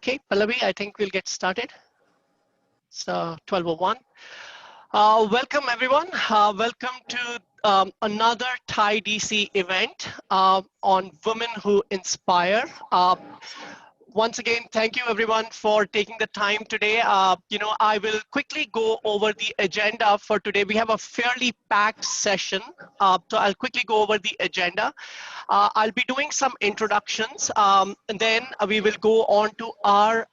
Okay, Pallavi, I think we'll get started. So 12:01. Welcome everyone. Welcome to another TiE DC event on Women Who Inspire. Once again, thank you everyone for taking the time today. I will quickly go over the agenda for today. We have a fairly packed session, so I'll quickly go over the agenda. I'll be doing some introductions, and then we will go on to our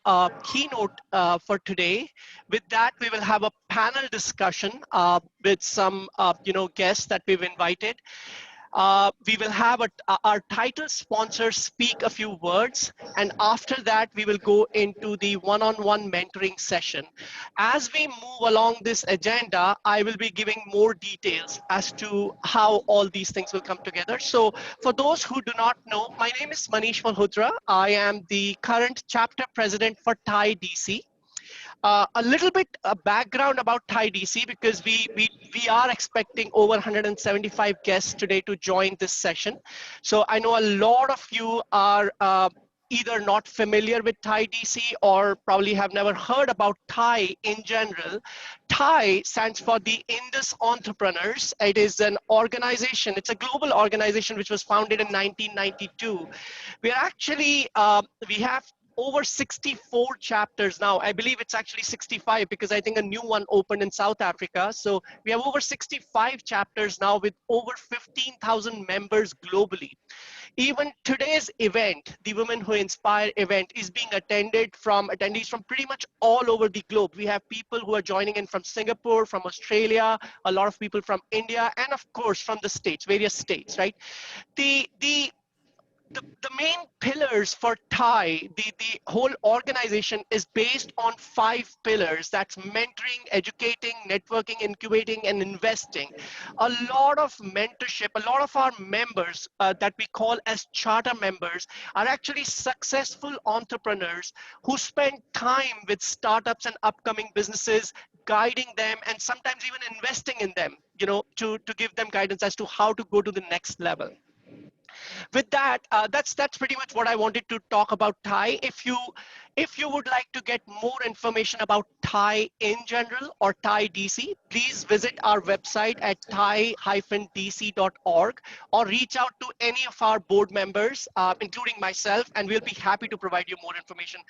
keynote for today. With that, we will have a panel discussion with some guests that we've invited. We will have our title sponsor speak a few words, and after that we will go into the one-on-one mentoring session. As we move along this agenda, I will be giving more details as to how all these things will come together. So for those who do not know, my name is Manish Malhotra. I am the current chapter president for TiE DC. A little bit background about TiE DC, because we are expecting over 175 guests today to join this session. So I know a lot of you are either not familiar with TiE DC or probably have never heard about TiE in general. TiE stands for the Indus Entrepreneurs. It is an organization, it's a global organization which was founded in 1992. We are actually, we have over 64 chapters now. I believe it's actually 65 because I think a new one opened in South Africa. So we have over 65 chapters now with over 15,000 members globally. Even today's event, the Women Who Inspire event, is being attended from attendees from pretty much all over the globe. We have people who are joining in from Singapore, from Australia, a lot of people from India, and of course from the States, various states, right? The main pillars for TiE, the whole organization is based on 5 pillars. That's mentoring, educating, networking, incubating, and investing. A lot of mentorship, a lot of our members that we call as charter members are actually successful entrepreneurs who spend time with startups and upcoming businesses, guiding them and sometimes even investing in them, to give them guidance as to how to go to the next level. With that, that's pretty much what I wanted to talk about TiE. If you would like to get more information about TiE in general or TiE DC, please visit our website at tie-dc.org or reach out to any of our board members, including myself, and we'll be happy to provide you more information.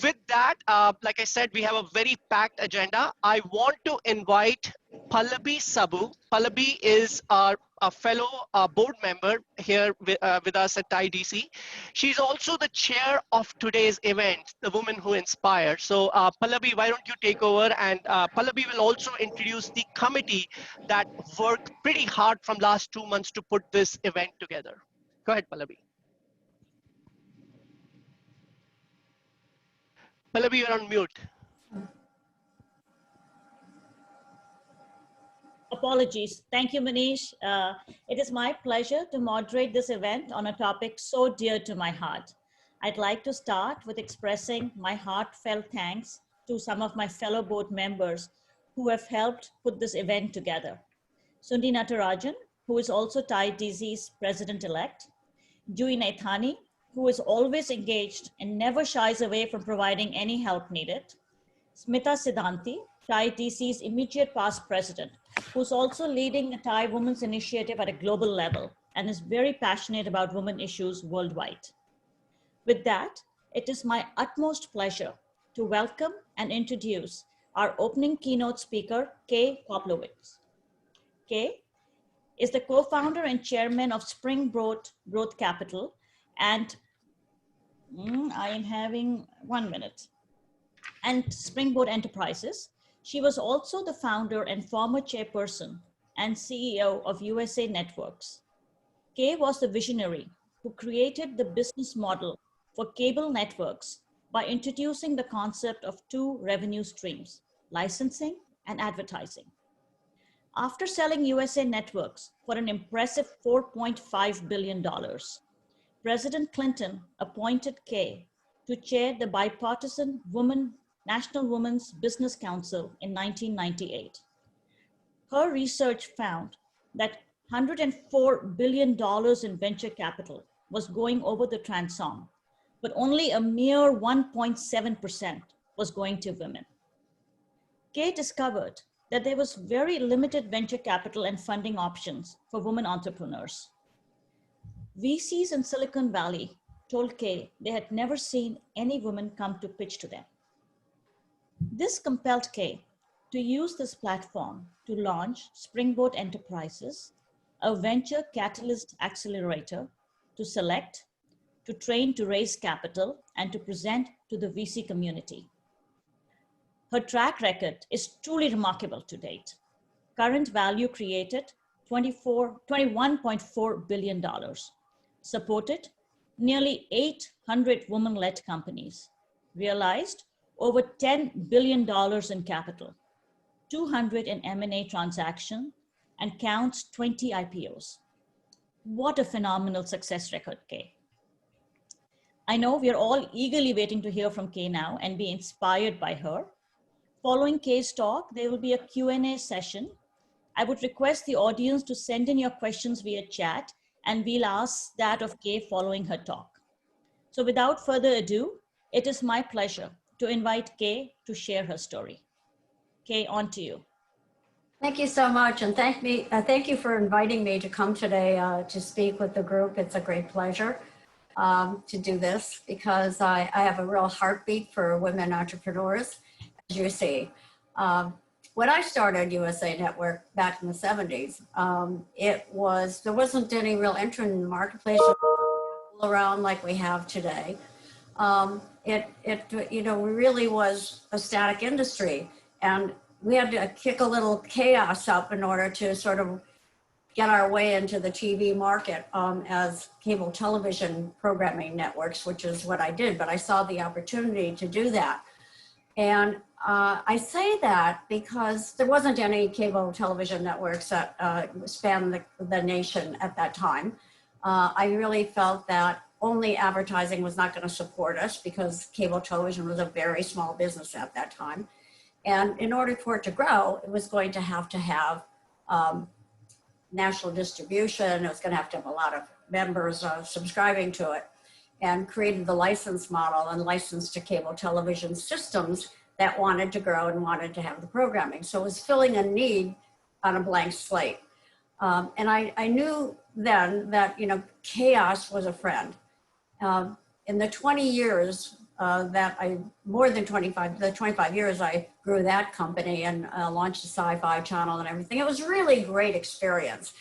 With that, like I said, we have a very packed agenda. I want to invite Pallavi Sabu. Pallavi is a fellow board member here with us at TiE DC. She's also the chair of today's event, the Women Who Inspire. So Pallavi, why don't you take over, and Pallavi will also introduce the committee that worked pretty hard from last 2 months to put this event together. Go ahead, Pallavi. Pallavi, you're on mute. Apologies. Thank you, Manish. It is my pleasure to moderate this event on a topic so dear to my heart. I'd like to start with expressing my heartfelt thanks to some of my fellow board members who have helped put this event together. Sundi Natarajan, who is also TiE DC's president-elect, Jui Naithani, who is always engaged and never shies away from providing any help needed, Smita Siddhanti, TiE DC's immediate past president, who's also leading the TiE Women's Initiative at a global level and is very passionate about women issues worldwide. With that, it is my utmost pleasure to welcome and introduce our opening keynote speaker, Kay Koplowitz. Kay is the co-founder and chairman of Springboard Growth Capital, and I am having 1 minute, and Springboard Enterprises. She was also the founder and former chairperson and CEO of USA Networks. Kay was the visionary who created the business model for cable networks by introducing the concept of 2 revenue streams, licensing and advertising. After selling USA Networks for an impressive $4.5 billion, President Clinton appointed Kay to chair the bipartisan National Women's Business Council in 1998. Her research found that $104 billion in venture capital was going over the transom, but only a mere 1.7% was going to women. Kay discovered that there was very limited venture capital and funding options for women entrepreneurs. VCs in Silicon Valley told Kay they had never seen any woman come to pitch to them. This compelled Kay to use this platform to launch Springboard Enterprises, a venture catalyst accelerator to select, to train to raise capital, and to present to the VC community. Her track record is truly remarkable to date. Current value created $21.4 billion, supported nearly 800 women-led companies, realized over $10 billion in capital, 200 in M&A transaction, and counts 20 IPOs. What a phenomenal success record, Kay. I know we are all eagerly waiting to hear from Kay now and be inspired by her. Following Kay's talk, there will be a Q&A session. I would request the audience to send in your questions via chat, and we'll ask that of Kay following her talk. So without further ado, it is my pleasure to invite Kay to share her story. Kay, on to you. Thank you so much, and thank you for inviting me to come today to speak with the group. It's a great pleasure to do this because I have a real heartbeat for women entrepreneurs, as you see. When I started USA Network back in the 70s, there wasn't any real entrant in the marketplace around like we have today. It really was a static industry, and we had to kick a little chaos up in order to sort of get our way into the TV market as cable television programming networks, which is what I did, but I saw the opportunity to do that. And I say that because there wasn't any cable television networks that spanned the nation at that time. I really felt that only advertising was not going to support us because cable television was a very small business at that time. And in order for it to grow, it was going to have national distribution. It was going to have a lot of members subscribing to it, and created the license model and licensed to cable television systems that wanted to grow and wanted to have the programming. So it was filling a need on a blank slate. And I knew then that, chaos was a friend. In the 20 years the 25 years I grew that company and launched the Sci-Fi channel and everything, it was really great experience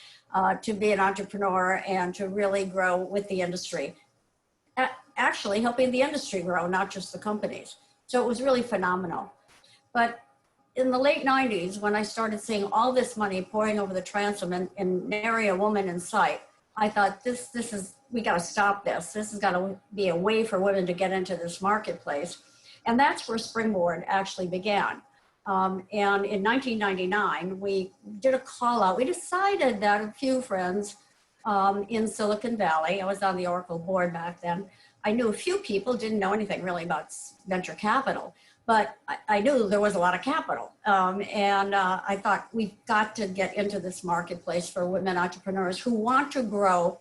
to be an entrepreneur and to really grow with the industry. Actually helping the industry grow, not just the companies. So it was really phenomenal. But in the late 90s, when I started seeing all this money pouring over the transom and nary a woman in sight, I thought we got to stop this. This has got to be a way for women to get into this marketplace. And that's where Springboard actually began. And in 1999, we did a call out. We decided that a few friends in Silicon Valley, I was on the Oracle board back then, I knew a few people, didn't know anything really about venture capital, but I knew there was a lot of capital. I thought we've got to get into this marketplace for women entrepreneurs who want to grow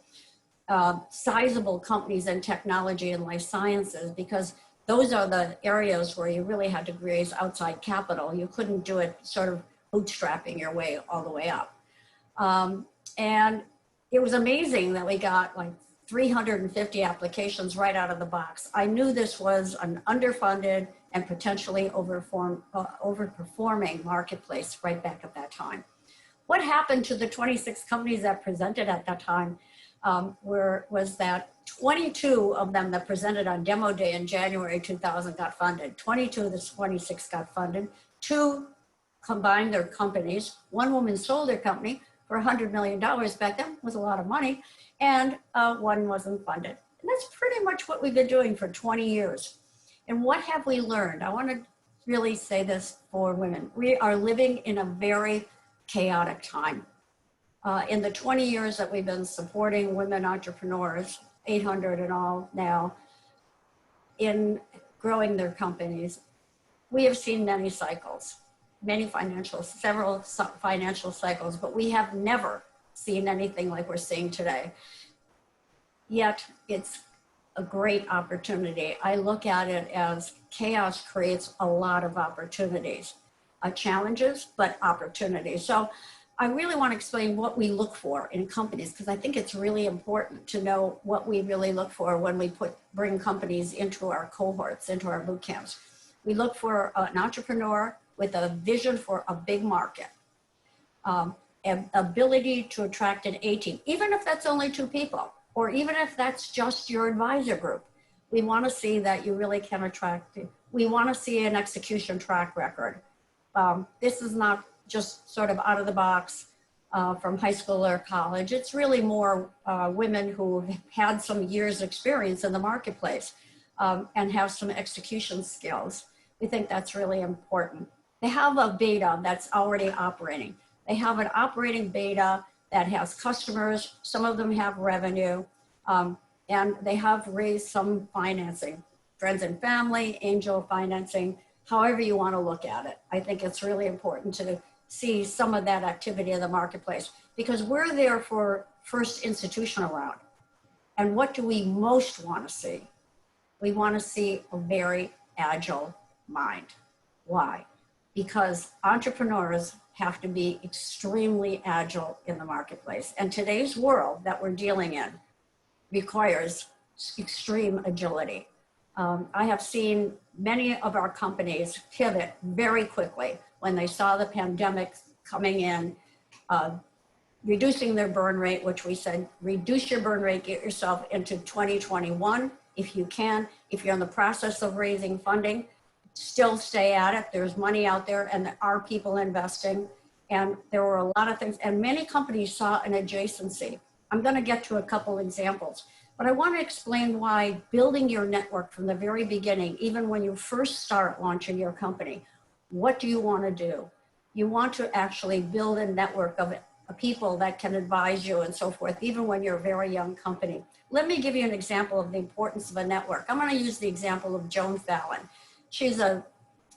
sizable companies in technology and life sciences, because those are the areas where you really had to raise outside capital. You couldn't do it sort of bootstrapping your way all the way up. And it was amazing that we got like 350 applications right out of the box. I knew this was an underfunded and potentially overperforming marketplace right back at that time. What happened to the 26 companies that presented at that time was that 22 of them that presented on demo day in January 2000 got funded. 22 of the 26 got funded. 2 combined their companies. 1 woman sold their company for $100 million back then, was a lot of money, and 1 wasn't funded. And that's pretty much what we've been doing for 20 years. And what have we learned? I want to really say this for women. We are living in a very chaotic time. In the 20 years that we've been supporting women entrepreneurs, 800 in all now, in growing their companies, we have seen many cycles, several financial cycles, but we have never seen anything like we're seeing today. Yet it's a great opportunity. I look at it as chaos creates a lot of opportunities, challenges, but opportunities. So I really want to explain what we look for in companies, because I think it's really important to know what we really look for when we bring companies into our cohorts, into our boot camps. We look for an entrepreneur with a vision for a big market, an ability to attract an A team, even if that's only 2 people, or even if that's just your advisor group. We want to see that you really can attract. We want to see an execution track record. This is not just sort of out of the box from high school or college. It's really more women who have had some years experience in the marketplace and have some execution skills. We think that's really important. They have a beta that's already operating. They have an operating beta that has customers. Some of them have revenue, and they have raised some financing, friends and family, angel financing, however you want to look at it. I think it's really important to see some of that activity in the marketplace, because we're there for first institutional round. And what do we most want to see? We want to see a very agile mind. Why? Because entrepreneurs have to be extremely agile in the marketplace. And today's world that we're dealing in requires extreme agility. I have seen many of our companies pivot very quickly when they saw the pandemic coming in, reducing their burn rate, which we said, reduce your burn rate, get yourself into 2021 if you can. If you're in the process of raising funding, still stay at it. There's money out there and there are people investing. And there were a lot of things, and many companies saw an adjacency. I'm going to get to a couple examples, but I want to explain why building your network from the very beginning, even when you first start launching your company, what do you want to do? You want to actually build a network of people that can advise you and so forth, even when you're a very young company. Let me give you an example of the importance of a network. I'm going to use the example of Joan Fallon. She's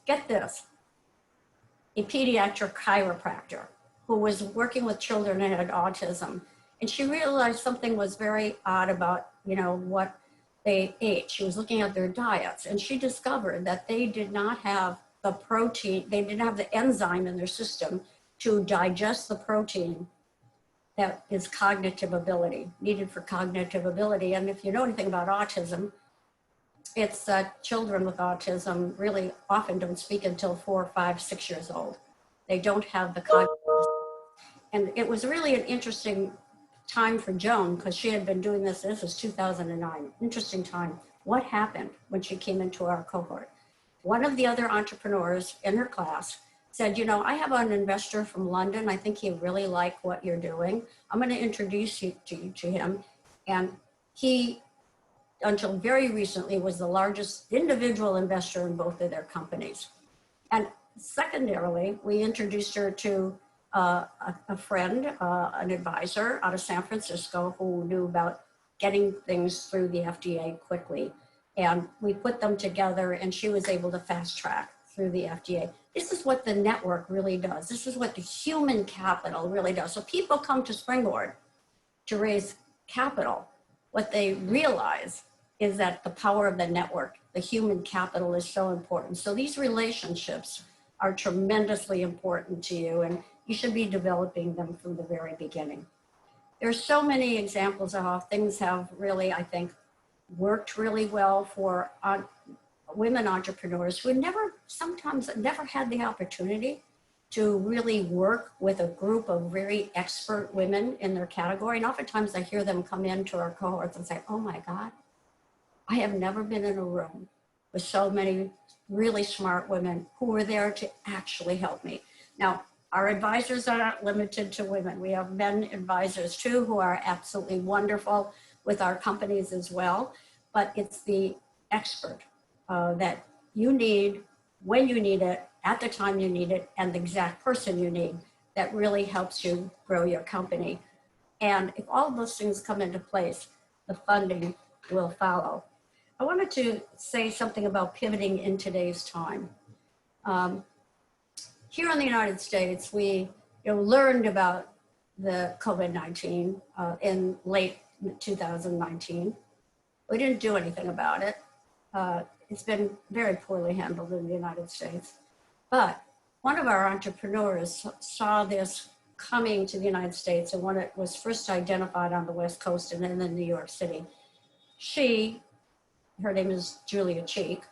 get this, a pediatric chiropractor who was working with children that had autism. And she realized something was very odd about, what they ate. She was looking at their diets, and she discovered that they did not have the protein, they didn't have the enzyme in their system to digest the protein that is cognitive ability, needed for cognitive ability. And if you know anything about autism, it's children with autism really often don't speak until 4, 5, 6 years old. They don't have the cognitive. And it was really an interesting time for Joan, because she had been doing this was 2009, interesting time. What happened when she came into our cohort? One of the other entrepreneurs in her class said, I have an investor from London. I think he really like what you're doing. I'm going to introduce you to him. And he, until very recently, was the largest individual investor in both of their companies. And secondarily, we introduced her to a friend, an advisor out of San Francisco who knew about getting things through the FDA quickly. And we put them together, and she was able to fast track through the FDA. This is what the network really does. This is what the human capital really does. So people come to Springboard to raise capital. What they realize is that the power of the network, the human capital, is so important. So these relationships are tremendously important to you, and you should be developing them from the very beginning. There's so many examples of how things have really, I think, worked really well for women entrepreneurs who sometimes never had the opportunity to really work with a group of very expert women in their category. And oftentimes I hear them come into our cohorts and say, oh my God, I have never been in a room with so many really smart women who were there to actually help me. Now, our advisors are not limited to women. We have men advisors too, who are absolutely wonderful with our companies as well. But it's the expert that you need, when you need it, at the time you need it, and the exact person you need that really helps you grow your company. And if all of those things come into place, the funding will follow. I wanted to say something about pivoting in today's time. Here in the United States, we learned about the COVID-19 in late 2019. We didn't do anything about it. It's been very poorly handled in the United States. But one of our entrepreneurs saw this coming to the United States, and when it was first identified on the West Coast and then in New York City, her name is Julia Cheek.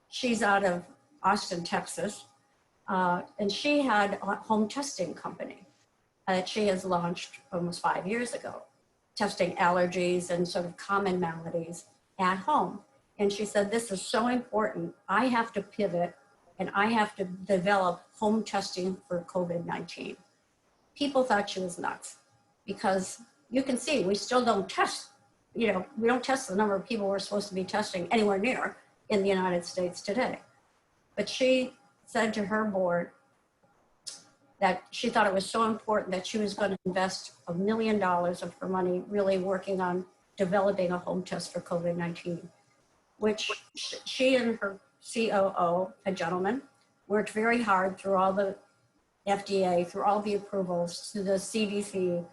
She's out of Austin, Texas, and she had a home testing company that she has launched almost 5 years ago, testing allergies and sort of common maladies at home. And she said, this is so important. I have to pivot and I have to develop home testing for COVID-19. People thought she was nuts because you can see we still don't test, we don't test the number of people we're supposed to be testing anywhere near in the United States today. But she said to her board that she thought it was so important that she was going to invest $1 million of her money really working on developing a home test for COVID-19, which she and her COO, a gentleman, worked very hard through all the FDA, through all the approvals, to the CDC,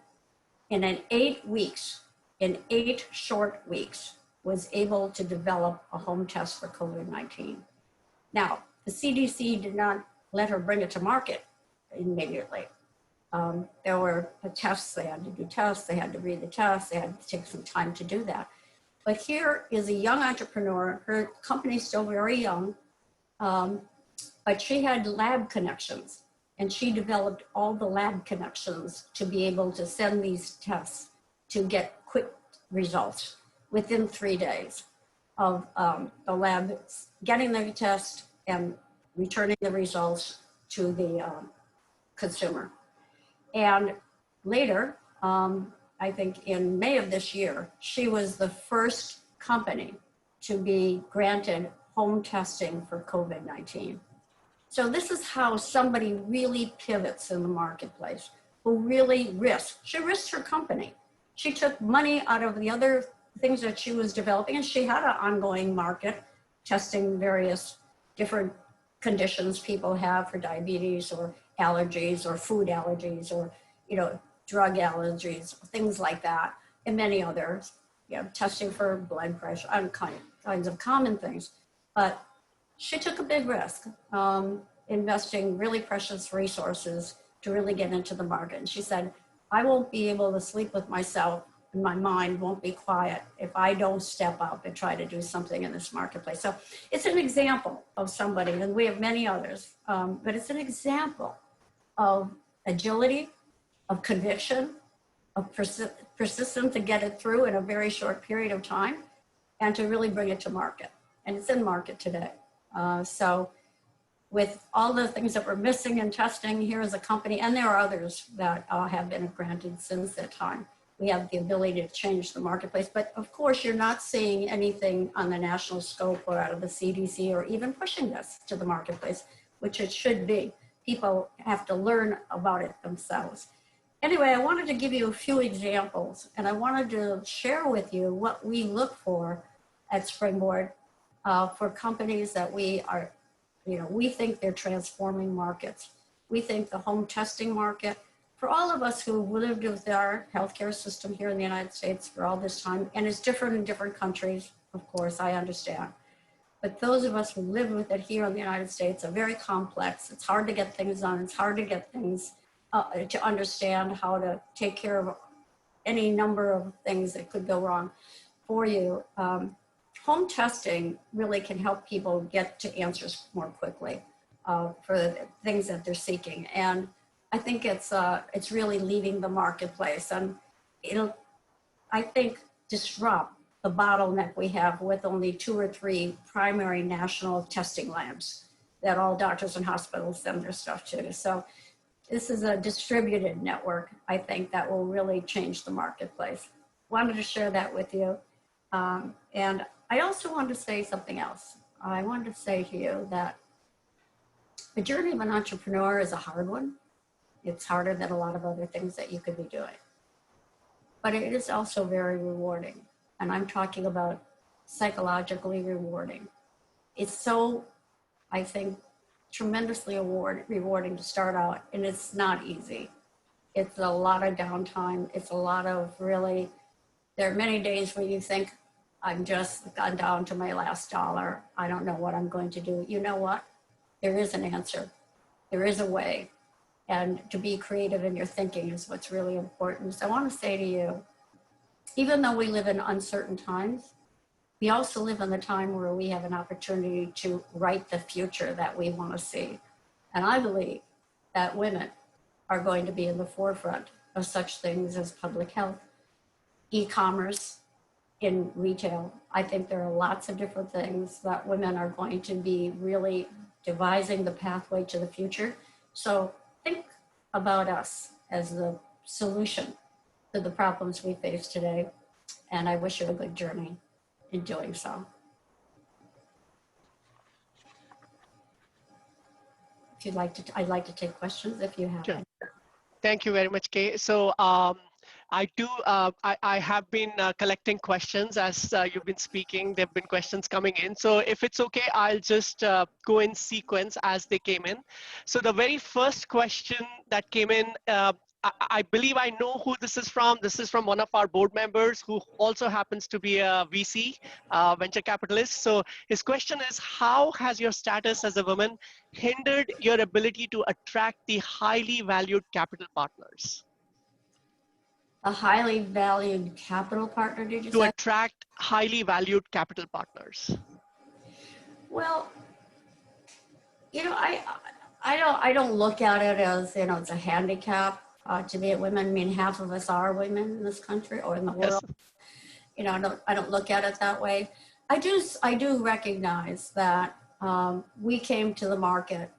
and in 8 weeks, in 8 short weeks, was able to develop a home test for COVID-19. Now, the CDC did not let her bring it to market immediately. There were tests, they had to do tests, they had to read the tests, they had to take some time to do that. But here is a young entrepreneur, her company's still very young, but she had lab connections, and she developed all the lab connections to be able to send these tests to get quick results within 3 days of the lab getting the test and returning the results to the consumer. And later, I think in May of this year, she was the first company to be granted home testing for COVID-19. So this is how somebody really pivots in the marketplace, who really risks. She risked her company. She took money out of the other things that she was developing, and she had an ongoing market testing various different conditions people have for diabetes or allergies or food allergies or, drug allergies, things like that, and many others, testing for blood pressure, kinds of common things. But she took a big risk, investing really precious resources to really get into the market. And she said, I won't be able to sleep with myself, and my mind won't be quiet if I don't step up and try to do something in this marketplace. So it's an example of somebody, and we have many others, but it's an example of agility, of conviction, of persistence to get it through in a very short period of time, and to really bring it to market. And it's in market today. So with all the things that we're missing in testing, here is a company, and there are others that have been granted since that time. We have the ability to change the marketplace, but of course you're not seeing anything on the national scope or out of the CDC or even pushing this to the marketplace, which it should be. People have to learn about it themselves. Anyway, I wanted to give you a few examples, and I wanted to share with you what we look for at Springboard for companies that we are, we think they're transforming markets. We think the home testing market, for all of us who lived with our healthcare system here in the United States for all this time, and it's different in different countries, of course, I understand. But those of us who live with it here in the United States are very complex. It's hard to get things done. It's hard to get things to understand how to take care of any number of things that could go wrong for you. Home testing really can help people get to answers more quickly for the things that they're seeking. And I think it's really leaving the marketplace, and it'll, I think, disrupt the bottleneck we have with only 2 or 3 primary national testing labs that all doctors and hospitals send their stuff to. So this is a distributed network, I think, that will really change the marketplace. Wanted to share that with you. And I also wanted to say something else. I wanted to say to you that the journey of an entrepreneur is a hard one. It's harder than a lot of other things that you could be doing. But it is also very rewarding. And I'm talking about psychologically rewarding. It's so, I think, tremendously rewarding to start out, and it's not easy. It's a lot of downtime. It's a lot of really, there are many days where you think, I'm just gone down to my last dollar. I don't know what I'm going to do. You know what? There is an answer. There is a way. And to be creative in your thinking is what's really important. So I want to say to you, even though we live in uncertain times, we also live in the time where we have an opportunity to write the future that we want to see. And I believe that women are going to be in the forefront of such things as public health, e-commerce, in retail. I think there are lots of different things that women are going to be really devising the pathway to the future. So think about us as the solution to the problems we face today. And I wish you a good journey in doing so. If you'd like to, I'd like to take questions if you have Sure. any. Thank you very much, Kay. So I have been collecting questions as you've been speaking. There have been questions coming in. So if it's okay, I'll just go in sequence as they came in. So the very first question that came in, I believe I know who this is from. This is from one of our board members who also happens to be a VC, venture capitalist. So his question is, how has your status as a woman hindered your ability to attract the highly valued capital partners? A highly valued capital partner, did you To say? attract highly valued capital partners? Well, you know, I don't look at it as, you know, it's a handicap to be a woman. I mean, half of us are women in this country or in the world. Yes. You know, I don't look at it that way. I do recognize that we came to the market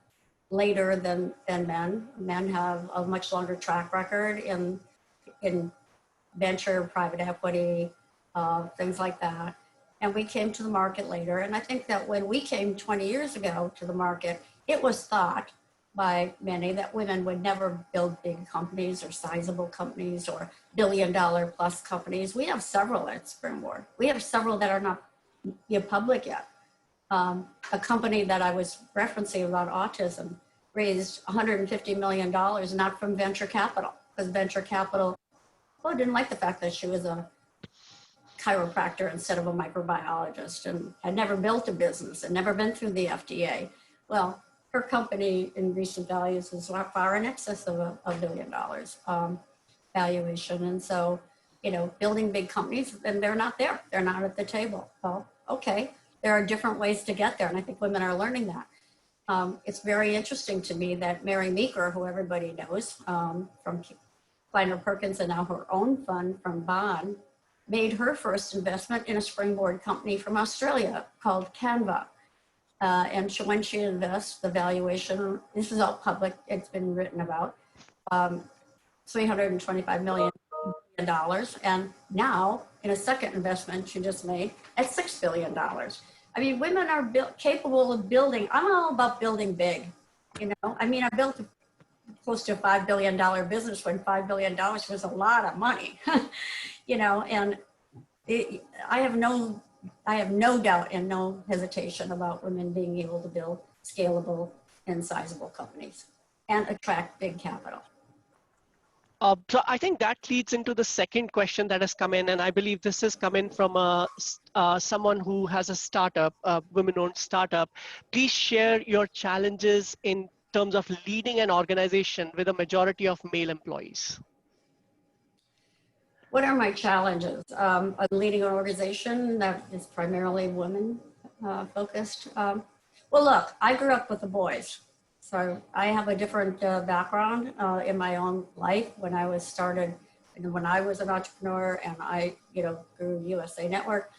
later than men. Men have a much longer track record in venture, private equity, things like that. And we came to the market later. And I think that when we came 20 years ago to the market, it was thought by many that women would never build big companies or sizable companies or billion-dollar plus companies. We have several at Springboard. We have several that are not public yet. A company that I was referencing about autism raised $150 million, not from venture capital, because venture capital, well, didn't like the fact that she was a chiropractor instead of a microbiologist and had never built a business and never been through the FDA. Well, her company in recent values is far in excess of $1 billion valuation. And so, you know, building big companies, and they're not there. They're not at the table. Well, okay, there are different ways to get there. And I think women are learning that. It's very interesting to me that Mary Meeker, who everybody knows from Kleiner Perkins and now her own fund from Bond, made her first investment in a Springboard company from Australia called Canva. And when she invests, the valuation, this is all public, it's been written about, $325 million. And now, in a second investment she just made at $6 billion. I mean, women are capable of building. I'm all about building big, you know. I mean, I built close to a $5 billion business when $5 billion was a lot of money, you know, and I have no doubt and no hesitation about women being able to build scalable and sizable companies and attract big capital. So I think that leads into the second question that has come in, and I believe this has come in from someone who has a startup, a women-owned startup. Please share your challenges in terms of leading an organization with a majority of male employees. What are my challenges? I'm leading an organization that is primarily women focused. Well, look, I grew up with the boys. So I have a different background in my own life when I was started, when I was an entrepreneur and I, you know, grew USA Network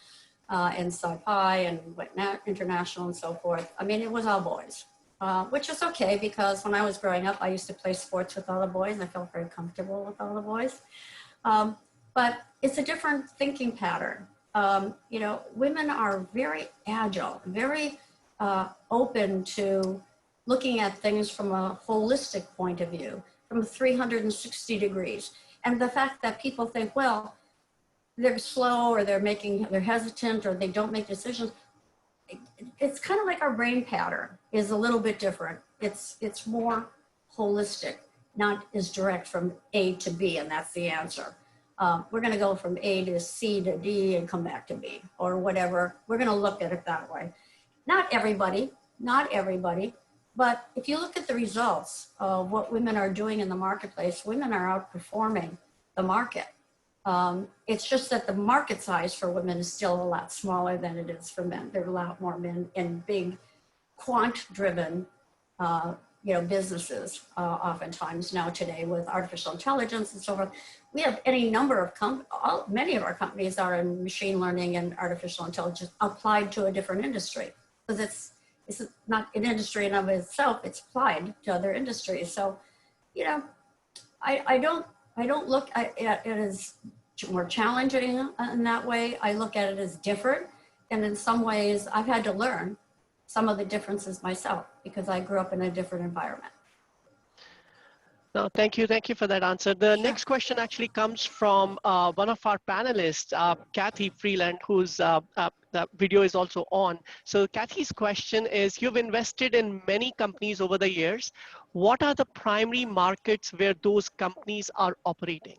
and TiE and went international and so forth. I mean, it was all boys, which is okay because when I was growing up, I used to play sports with all the boys. I felt very comfortable with all the boys. But it's a different thinking pattern. You know, women are very agile, very open to looking at things from a holistic point of view, from 360 degrees. And the fact that people think, well, they're slow or they're hesitant or they don't make decisions, it's kind of like our brain pattern is a little bit different. It's more holistic, not as direct from A to B, and that's the answer. we're going to go from A to C to D and come back to B or whatever. We're going to look at it that way. Not everybody, but if you look at the results of what women are doing in the marketplace, women are outperforming the market. It's just that the market size for women is still a lot smaller than it is for men. There are a lot more men in big quant-driven businesses oftentimes now today with artificial intelligence and so forth. We have any number of many of our companies are in machine learning and artificial intelligence applied to a different industry, because it's not an industry in of itself, it's applied to other industries. So, I don't look at it as more challenging in that way. I look at it as different. And in some ways I've had to learn some of the differences myself because I grew up in a different environment. No, thank you for that answer. The next question actually comes from one of our panelists, Kathy Freeland, whose the video is also on. So Kathy's question is, you've invested in many companies over the years. What are the primary markets where those companies are operating?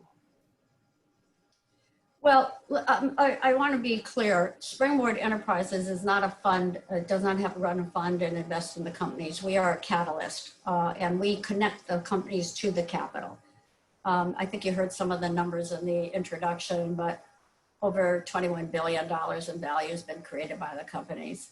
Well, I want to be clear. Springboard Enterprises is not a fund, does not have to run a fund and invest in the companies. We are a catalyst, and we connect the companies to the capital. I think you heard some of the numbers in the introduction, but over $21 billion in value has been created by the companies.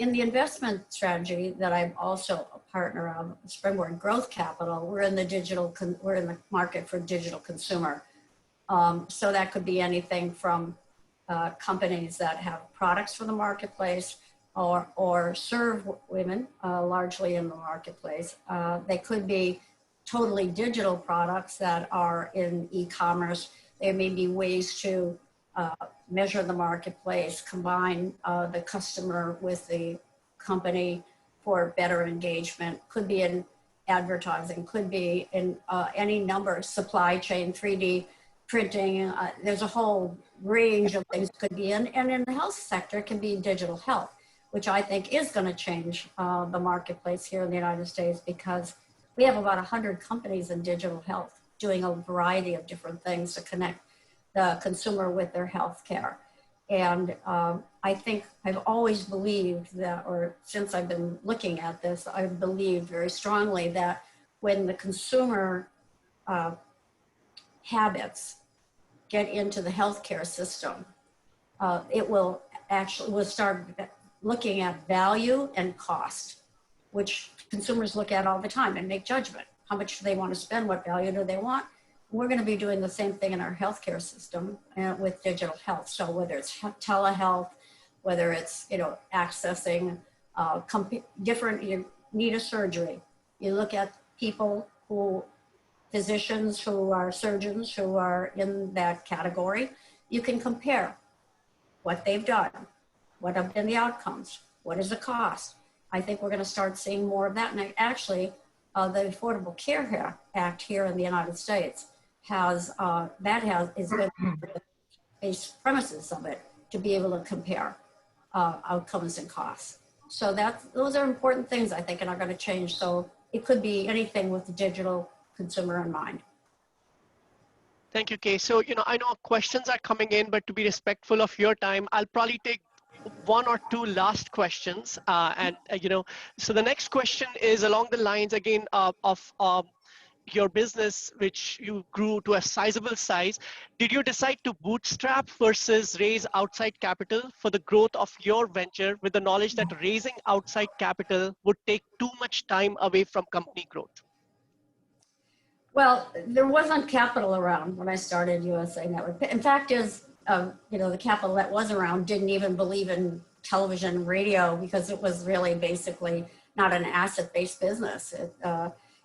In the investment strategy that I'm also a partner of, Springboard Growth Capital, we're in the market for digital consumer. So that could be anything from companies that have products for the marketplace or serve women largely in the marketplace. They could be totally digital products that are in e-commerce. There may be ways to measure the marketplace, combine the customer with the company for better engagement. Could be in advertising, could be in any number, supply chain, 3D printing. There's a whole range of things could be in. And in the health sector, it can be digital health, which I think is going to change the marketplace here in the United States, because we have about 100 companies in digital health doing a variety of different things to connect the consumer with their health care. And I think I've always believed that, or since I've been looking at this, I've believed very strongly that when the consumer habits get into the healthcare system, it will we'll start looking at value and cost, which consumers look at all the time and make judgment. How much do they want to spend? What value do they want? We're going to be doing the same thing in our healthcare system with digital health. So whether it's telehealth, whether it's accessing different, you need a surgery. You look at people physicians who are surgeons who are in that category. You can compare what they've done, what have been the outcomes, what is the cost. I think we're going to start seeing more of that. And actually, the Affordable Care Act here in the United States is going to be the base premises of it to be able to compare outcomes and costs. So those are important things, I think, and are going to change. So it could be anything with the digital consumer in mind. Thank you, Kay. So, I know questions are coming in, but to be respectful of your time, I'll probably take one or two last questions. So the next question is along the lines again of your business, which you grew to a sizable size. Did you decide to bootstrap versus raise outside capital for the growth of your venture, with the knowledge that raising outside capital would take too much time away from company growth? Well, there wasn't capital around when I started USA Network. In fact, the capital that was around didn't even believe in television and radio, because it was really basically not an asset-based business.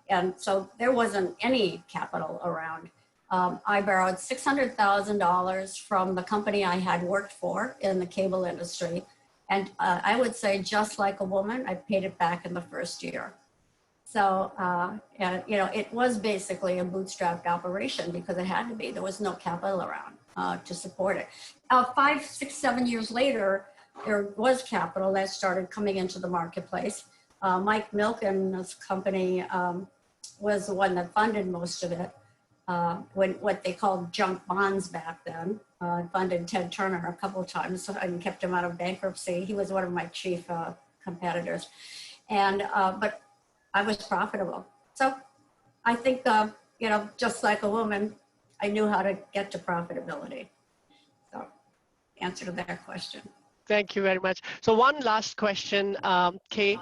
And so there wasn't any capital around. I borrowed $600,000 from the company I had worked for in the cable industry. And I would say, just like a woman, I paid it back in the first year. So, it was basically a bootstrapped operation because it had to be. There was no capital around to support it. 5, 6, 7 years later, there was capital that started coming into the marketplace. Mike Milken's company was the one that funded most of it. when what they called junk bonds back then. I funded Ted Turner a couple of times and kept him out of bankruptcy. He was one of my chief competitors. And, but I was profitable. So I think, you know, just like a woman, I knew how to get to profitability. So answer to that question. Thank you very much. So one last question, Kay.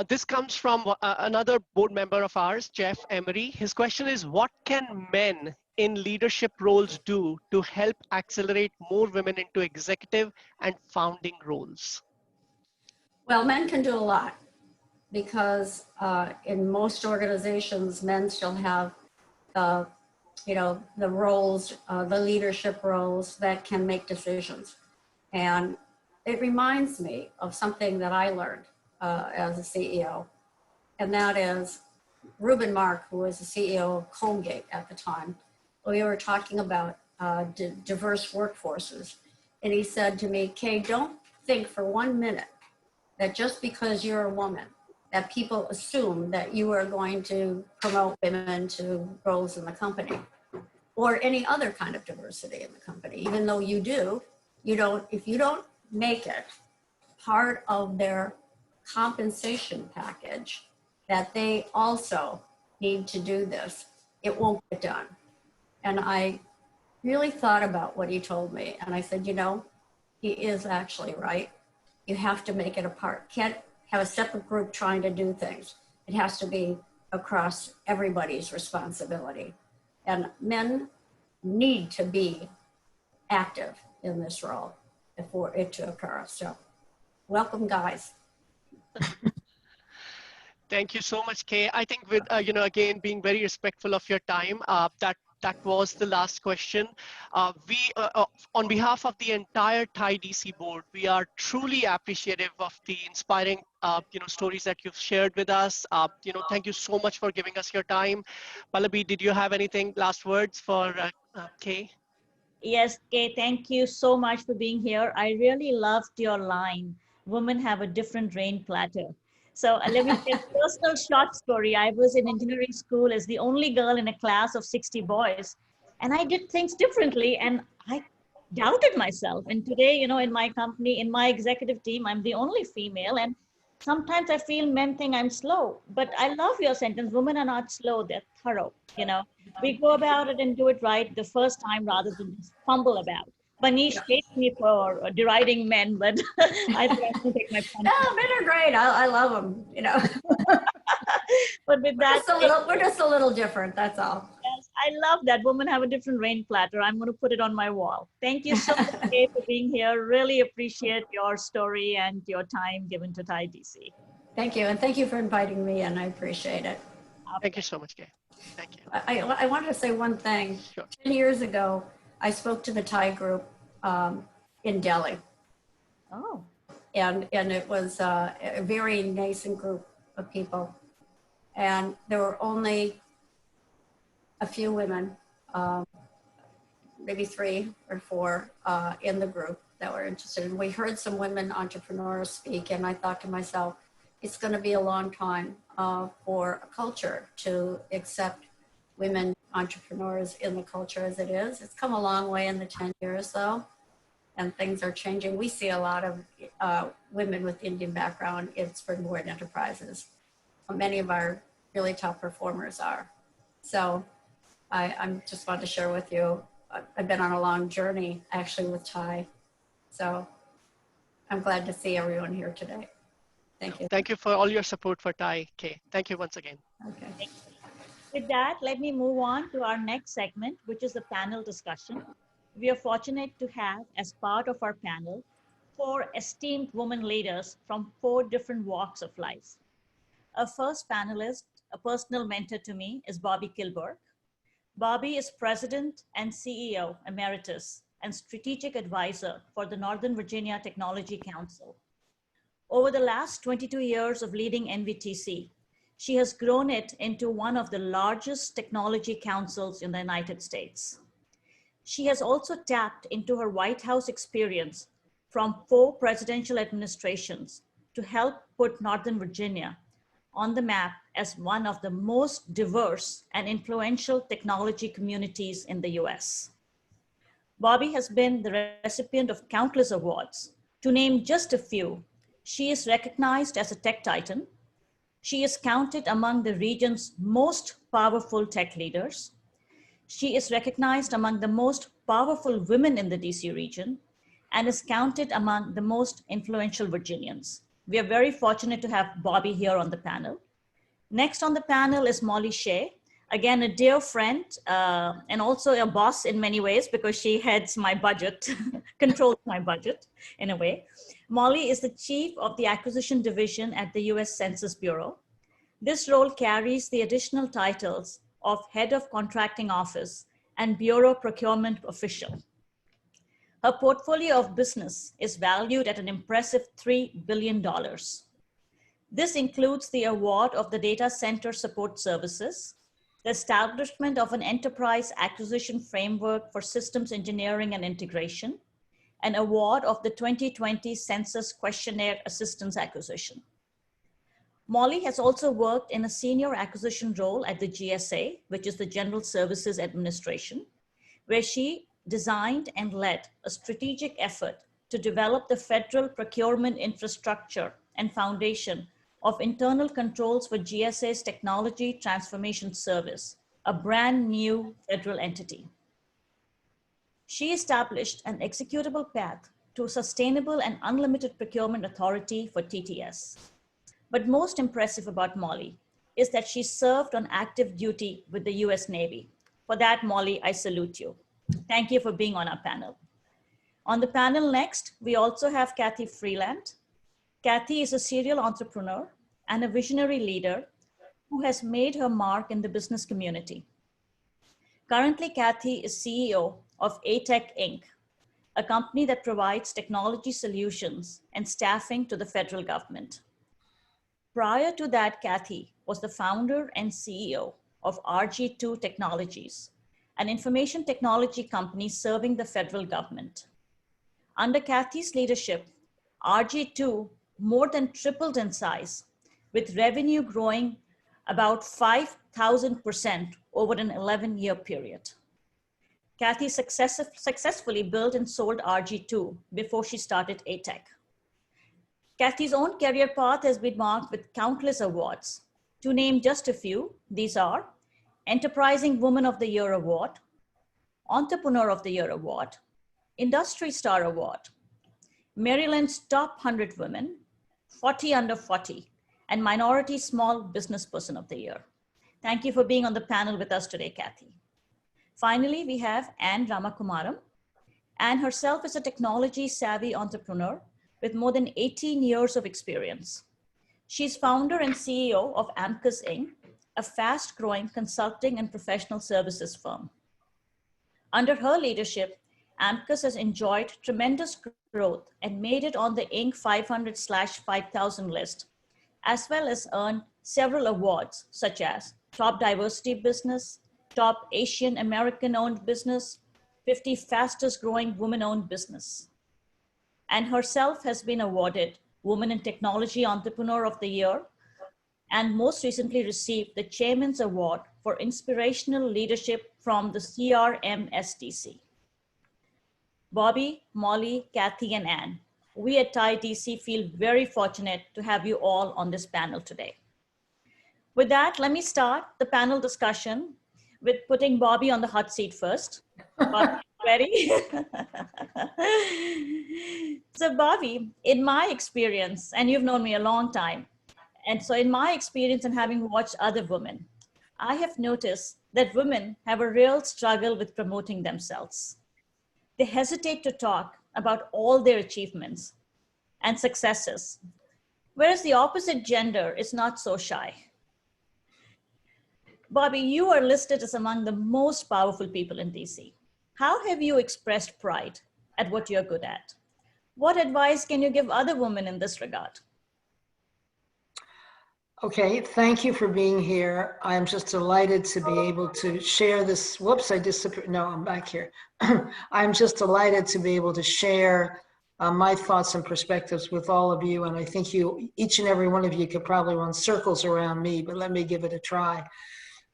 This comes from another board member of ours, Jeff Emery. His question is, what can men in leadership roles do to help accelerate more women into executive and founding roles? Well, men can do a lot because in most organizations, men still have you know, the roles, the leadership roles that can make decisions. And it reminds me of something that I learned as a CEO, and that is Reuben Mark, who was the CEO of Colgate at the time. We were talking about diverse workforces, and he said to me, Kay, don't think for 1 minute that just because you're a woman, that people assume that you are going to promote women to roles in the company or any other kind of diversity in the company. Even though you do, you don't, if you don't make it part of their compensation package that they also need to do this, it won't get done. And I really thought about what he told me. And I said, you know, he is actually right. You have to make it a part. Can't have a separate group trying to do things. It has to be across everybody's responsibility. And men need to be active in this role for it to occur. So welcome, guys. Thank you so much, Kay. I think with, you know, again, being very respectful of your time, that was the last question. On behalf of the entire TiE DC board, we are truly appreciative of the inspiring, you know, stories that you've shared with us. You know, thank you so much for giving us your time. Pallavi, did you have anything, last words for Kay? Yes, Kay, thank you so much for being here. I really loved your line, women have a different rain platter. So let me tell a personal short story. I was in engineering school as the only girl in a class of 60 boys, and I did things differently, and I doubted myself. And today, you know, in my company, in my executive team, I'm the only female, and sometimes I feel men think I'm slow, but I love your sentence, women are not slow, they're thorough, you know. We go about it and do it right the first time rather than just fumble about. Manish hates me for deriding men, but I think I'm going to take my punishment. No, men are great. I love them, you know. But with that, we're just a little different, that's all. yes, I love that. Women have a different rain platter. I'm going to put it on my wall. Thank you so much, Kay, for being here. Really appreciate your story and your time given to TiE DC. Thank you, and thank you for inviting me in. I appreciate it. Thank you so much, Kay. Thank you. I wanted to say one thing. Sure. 10 years ago, I spoke to the TiE group in Delhi. Oh. And it was a very nascent group of people. And there were only a few women, maybe 3 or 4 in the group that were interested. And we heard some women entrepreneurs speak, and I thought to myself, it's going to be a long time for a culture to accept women entrepreneurs in the culture as it is. It's come a long way in the 10 years though, and things are changing. We see a lot of women with Indian background in Springboard Enterprises. Many of our really top performers are. So I'm just wanted to share with you, I've been on a long journey actually with TiE. So I'm glad to see everyone here today. Thank you. Thank you for all your support for TiE, Kay. Thank you once again. Okay. With that, let me move on to our next segment, which is the panel discussion. We are fortunate to have, as part of our panel, 4 esteemed women leaders from 4 different walks of life. Our first panelist, a personal mentor to me, is Bobby Kilburg. Bobby is President and CEO Emeritus and Strategic Advisor for the Northern Virginia Technology Council. Over the last 22 years of leading NVTC, she has grown it into one of the largest technology councils in the United States. She has also tapped into her White House experience from 4 presidential administrations to help put Northern Virginia on the map as one of the most diverse and influential technology communities in the US. Bobby has been the recipient of countless awards. To name just a few, she is recognized as a tech titan. She is counted among the region's most powerful tech leaders. She is recognized among the most powerful women in the DC region and is counted among the most influential Virginians. We are very fortunate to have Bobby here on the panel. Next on the panel is Molly Shea, again, a dear friend and also a boss in many ways because she heads my budget, controls my budget in a way. Molly is the chief of the acquisition division at the US Census Bureau. This role carries the additional titles of head of contracting office and bureau procurement official. Her portfolio of business is valued at an impressive $3 billion. This includes the award of the Data Center Support Services, the establishment of an enterprise acquisition framework for systems engineering and integration, an award of the 2020 Census Questionnaire Assistance Acquisition. Molly has also worked in a senior acquisition role at the GSA, which is the General Services Administration, where she designed and led a strategic effort to develop the federal procurement infrastructure and foundation of internal controls for GSA's Technology Transformation Service, a brand new federal entity. She established an executable path to sustainable and unlimited procurement authority for TTS. But most impressive about Molly is that she served on active duty with the US Navy. For that, Molly, I salute you. Thank you for being on our panel. On the panel next, we also have Kathy Freeland. Kathy is a serial entrepreneur and a visionary leader who has made her mark in the business community. Currently, Kathy is CEO of ATEC Inc., a company that provides technology solutions and staffing to the federal government. Prior to that, Kathy was the founder and CEO of RG2 Technologies, an information technology company serving the federal government. Under Kathy's leadership, RG2 more than tripled in size, with revenue growing about 5,000% over an 11-year period. Kathy successfully built and sold RG2 before she started ATEC. Kathy's own career path has been marked with countless awards. To name just a few, these are Enterprising Woman of the Year Award, Entrepreneur of the Year Award, Industry Star Award, Maryland's Top 100 Women, 40 Under 40, and Minority Small Business Person of the Year. Thank you for being on the panel with us today, Kathy. Finally, we have Anne Ramakumaram. Anne herself is a technology-savvy entrepreneur with more than 18 years of experience. She's founder and CEO of Amcus Inc., a fast-growing consulting and professional services firm. Under her leadership, Amcus has enjoyed tremendous growth and made it on the Inc. 500/5000 list, as well as earned several awards such as Top Diversity Business, Top Asian American Owned Business, 50 Fastest Growing Women Owned Business. And herself has been awarded Woman in Technology Entrepreneur of the Year, and most recently received the Chairman's Award for Inspirational Leadership from the CRMSDC. Bobby, Molly, Kathy, and Anne, we at TiE DC feel very fortunate to have you all on this panel today. With that, let me start the panel discussion with putting Bobby on the hot seat first. Bobby, ready? So Bobby, in my experience, and you've known me a long time, and so in my experience and having watched other women, I have noticed that women have a real struggle with promoting themselves. They hesitate to talk about all their achievements and successes, whereas the opposite gender is not so shy. Bobby, you are listed as among the most powerful people in DC. How have you expressed pride at what you're good at? What advice can you give other women in this regard? Okay, thank you for being here. I'm just delighted to be able to share this. Whoops, I disappeared. No, I'm back here. I'm just delighted to be able to share my thoughts and perspectives with all of you. And I think each and every one of you could probably run circles around me, but let me give it a try.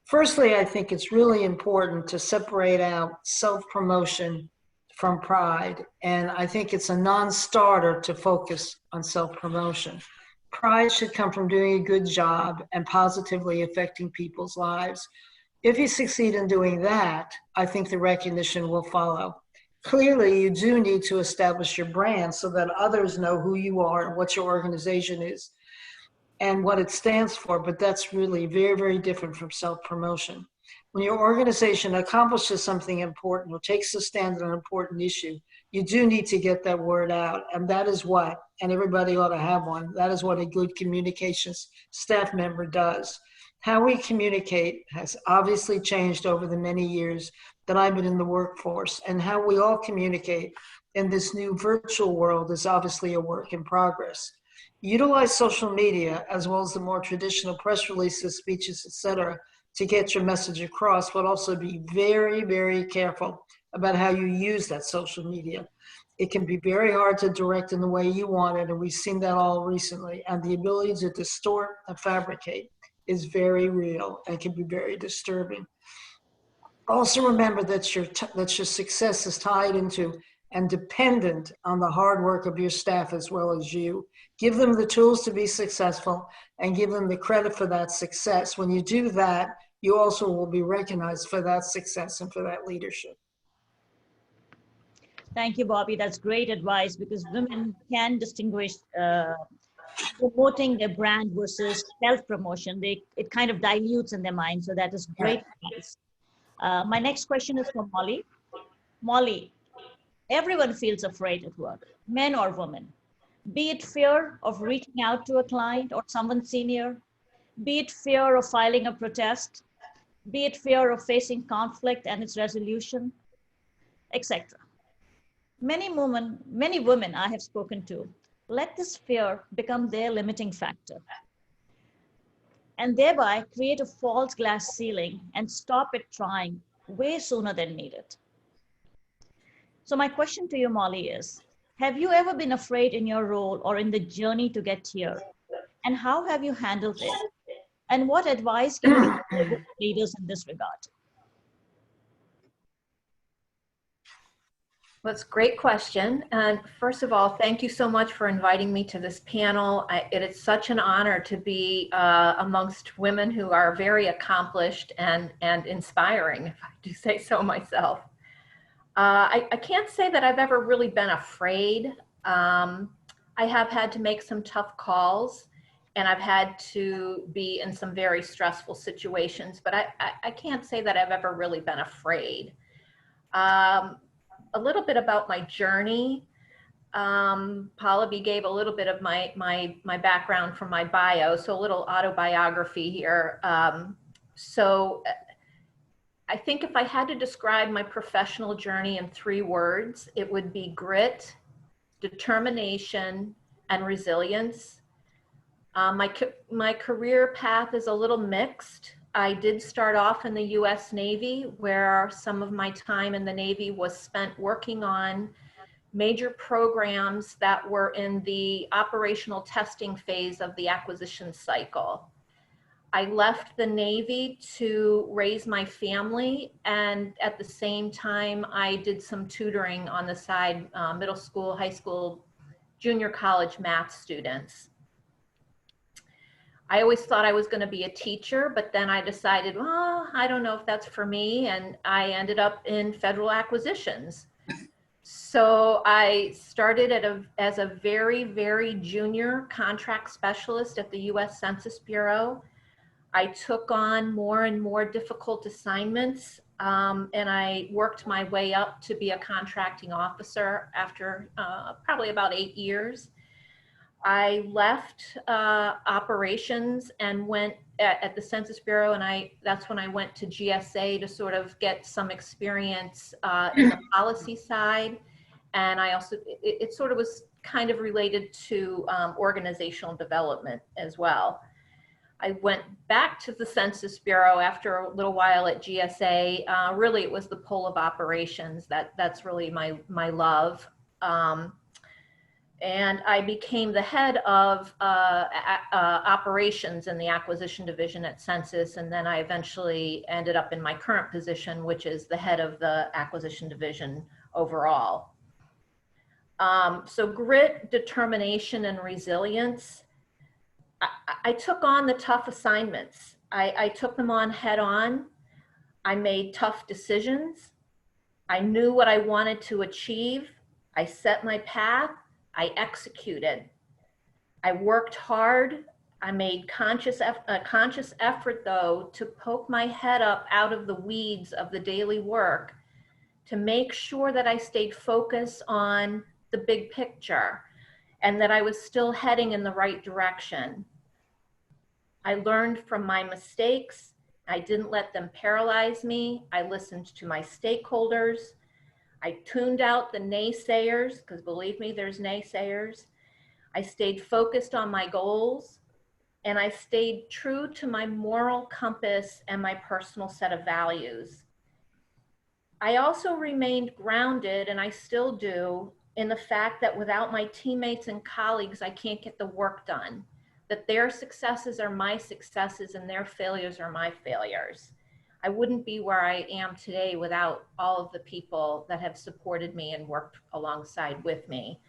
Firstly, I think it's really important to separate out self-promotion from pride. And I think it's a non-starter to focus on self-promotion. Pride should come from doing a good job and positively affecting people's lives. If you succeed in doing that, I think the recognition will follow. Clearly, you do need to establish your brand so that others know who you are and what your organization is and what it stands for, but that's really very, very different from self-promotion. When your organization accomplishes something important or takes a stand on an important issue, you do need to get that word out, and that is what, and everybody ought to have one, that is what a good communications staff member does. How we communicate has obviously changed over the many years that I've been in the workforce, and how we all communicate in this new virtual world is obviously a work in progress. Utilize social media as well as the more traditional press releases, speeches, etc., to get your message across, but also be very, very careful about how you use that social media. It can be very hard to direct in the way you want it, and we've seen that all recently. And the ability to distort and fabricate is very real and can be very disturbing. Also remember that your success is tied into and dependent on the hard work of your staff as well as you. Give them the tools to be successful and give them the credit for that success. When you do that, you also will be recognized for that success and for that leadership. Thank you, Bobby. That's great advice, because women can distinguish promoting their brand versus self-promotion. It kind of dilutes in their mind. So that is great advice. My next question is from Molly. Molly, everyone feels afraid at work, men or women. Be it fear of reaching out to a client or someone senior, be it fear of filing a protest, be it fear of facing conflict and its resolution, etc. Many women I have spoken to let this fear become their limiting factor and thereby create a false glass ceiling and stop it trying way sooner than needed. So my question to you, Molly, is, have you ever been afraid in your role or in the journey to get here? And how have you handled it? And what advice can you give leaders in this regard? Well, it's a great question. And first of all, thank you so much for inviting me to this panel. It is such an honor to be amongst women who are very accomplished and inspiring, if I do say so myself. I can't say that I've ever really been afraid. I have had to make some tough calls, and I've had to be in some very stressful situations, but I can't say that I've ever really been afraid. A little bit about my journey. Pallavi gave a little bit of my background from my bio, so a little autobiography here. So I think if I had to describe my professional journey in 3 words, it would be grit, determination, and resilience. My career path is a little mixed. I did start off in the US Navy, where some of my time in the Navy was spent working on major programs that were in the operational testing phase of the acquisition cycle. I left the Navy to raise my family, and at the same time, I did some tutoring on the side, middle school, high school, junior college math students. I always thought I was going to be a teacher, but then I decided, well, I don't know if that's for me, and I ended up in federal acquisitions. So I started as a very, very junior contract specialist at the US Census Bureau. I took on more and more difficult assignments, and I worked my way up to be a contracting officer after probably about 8 years. I left operations and went at the Census Bureau, and that's when I went to GSA to sort of get some experience in the policy side. And I also, it sort of was kind of related to organizational development as well. I went back to the Census Bureau after a little while at GSA. Really, it was the pull of operations that's really my love. And I became the head of operations in the acquisition division at Census. And then I eventually ended up in my current position, which is the head of the acquisition division overall. So grit, determination, and resilience. I took on the tough assignments. I took them on head on. I made tough decisions. I knew what I wanted to achieve. I set my path. I executed. I worked hard. I made a conscious effort, though, to poke my head up out of the weeds of the daily work to make sure that I stayed focused on the big picture and that I was still heading in the right direction. I learned from my mistakes. I didn't let them paralyze me. I listened to my stakeholders. I tuned out the naysayers, because believe me, there's naysayers. I stayed focused on my goals, and I stayed true to my moral compass and my personal set of values. I also remained grounded, and I still do, in the fact that without my teammates and colleagues, I can't get the work done, that their successes are my successes and their failures are my failures. I wouldn't be where I am today without all of the people that have supported me and worked alongside with me.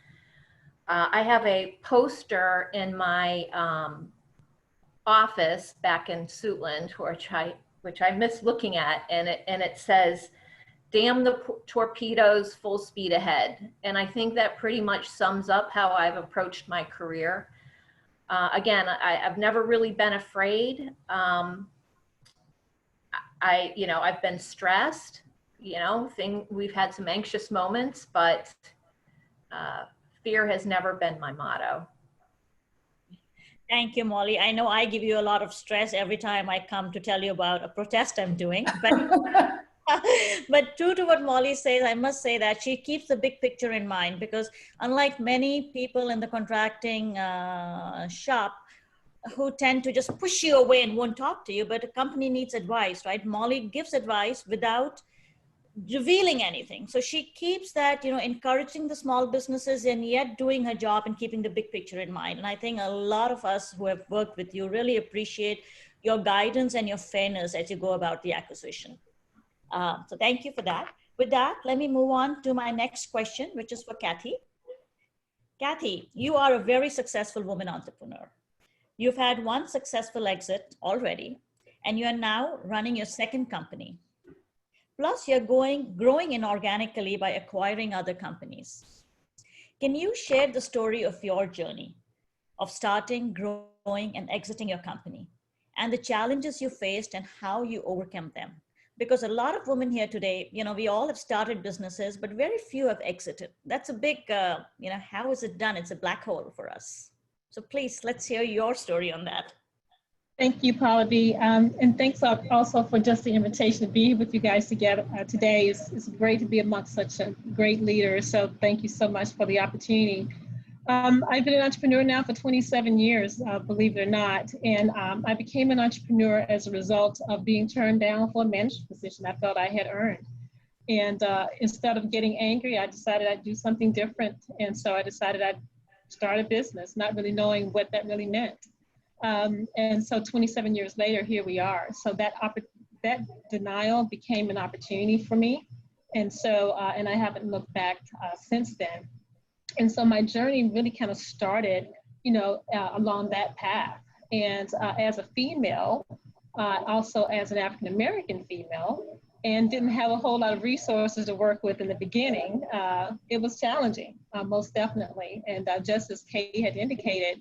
I have a poster in my office back in Suitland, which I miss looking at, and it says, "Damn the torpedoes, full speed ahead." And I think that pretty much sums up how I've approached my career. Again, I've never really been afraid. I've been stressed, we've had some anxious moments, but fear has never been my motto. Thank you, Molly. I know I give you a lot of stress every time I come to tell you about a protest I'm doing, but true to what Molly says, I must say that she keeps the big picture in mind, because unlike many people in the contracting shop who tend to just push you away and won't talk to you, but a company needs advice, right? Molly gives advice without revealing anything. So she keeps that, encouraging the small businesses and yet doing her job and keeping the big picture in mind. And I think a lot of us who have worked with you really appreciate your guidance and your fairness as you go about the acquisition. So thank you for that. With that, let me move on to my next question, which is for Kathy. Kathy, you are a very successful woman entrepreneur. You've had one successful exit already, and you are now running your second company. Plus, you're growing inorganically by acquiring other companies. Can you share the story of your journey of starting, growing, and exiting your company, and the challenges you faced and how you overcome them? Because a lot of women here today, we all have started businesses, but very few have exited. That's a big, how is it done? It's a black hole for us. So please, let's hear your story on that. Thank you, Paula B. And thanks also for just the invitation to be here with you guys together today. It's great to be amongst such a great leader. So thank you so much for the opportunity. I've been an entrepreneur now for 27 years, believe it or not. And I became an entrepreneur as a result of being turned down for a management position I felt I had earned. And instead of getting angry, I decided I'd do something different. And so I decided I'd start a business, not really knowing what that really meant. And so 27 years later, here we are. So that denial became an opportunity for me. And so, and I haven't looked back since then. And so my journey really kind of started, along that path. And as a female, also as an African-American female, and didn't have a whole lot of resources to work with in the beginning, it was challenging, most definitely. And just as Kay had indicated,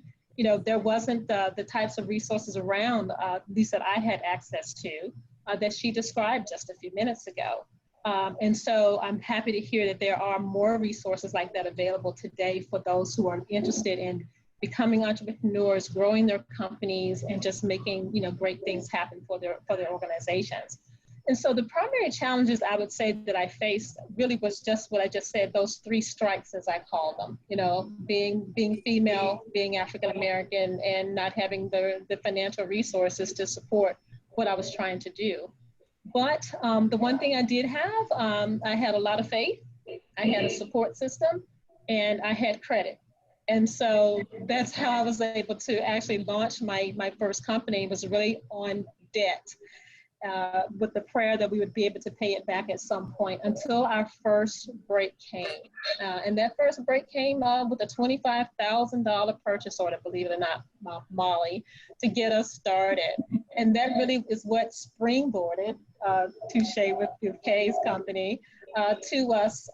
there wasn't the types of resources around, at least that I had access to, that she described just a few minutes ago. And so I'm happy to hear that there are more resources like that available today for those who are interested in becoming entrepreneurs, growing their companies, and just making great things happen for their organizations. And so the primary challenges I would say that I faced really was just what I just said, those three strikes, as I call them, being female, being African-American, and not having the financial resources to support what I was trying to do. But the one thing I did have, I had a lot of faith, I had a support system, and I had credit. And so that's how I was able to actually launch my first company. It was really on debt, with the prayer that we would be able to pay it back at some point, until our first break came. And that first break came with a $25,000 purchase order, believe it or not, Molly, to get us started. And that really is what springboarded Touche with Kay's company to us,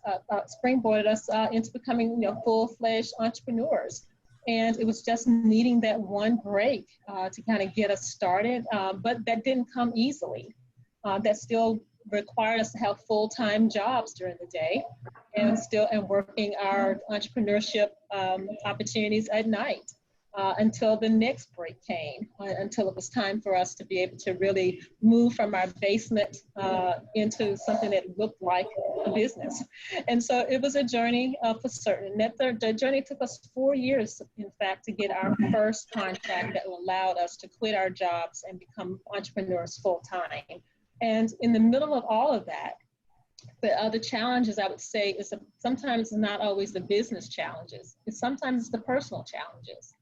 springboarded us into becoming, full-fledged entrepreneurs. And it was just needing that one break to kind of get us started. But that didn't come easily. That still required us to have full-time jobs during the day, and working our entrepreneurship opportunities at night until the next break came, until it was time for us to be able to really move from our basement into something that looked like a business. And so it was a journey for certain. The journey took us 4 years, in fact, to get our first contract that allowed us to quit our jobs and become entrepreneurs full time. And in the middle of all of that, the other challenges, I would say, is sometimes it's not always the business challenges. Sometimes it's the personal challenges.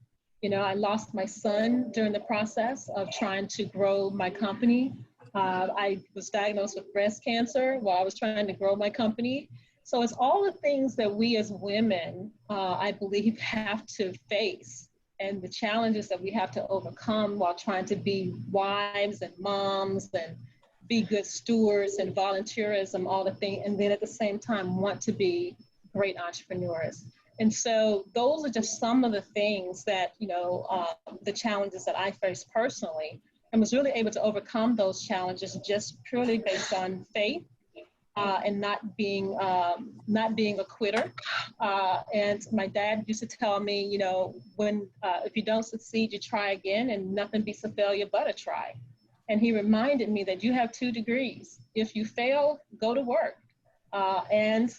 I lost my son during the process of trying to grow my company. I was diagnosed with breast cancer while I was trying to grow my company. So it's all the things that we as women, I believe, have to face, and the challenges that we have to overcome while trying to be wives and moms and be good stewards and volunteerism, all the things, and then at the same time want to be great entrepreneurs. And so those are just some of the things that, the challenges that I faced personally, and was really able to overcome those challenges just purely based on faith and not being a quitter. And my dad used to tell me, when if you don't succeed, you try again, and nothing beats a failure but a try. And he reminded me that you have 2 degrees. If you fail, go to work. And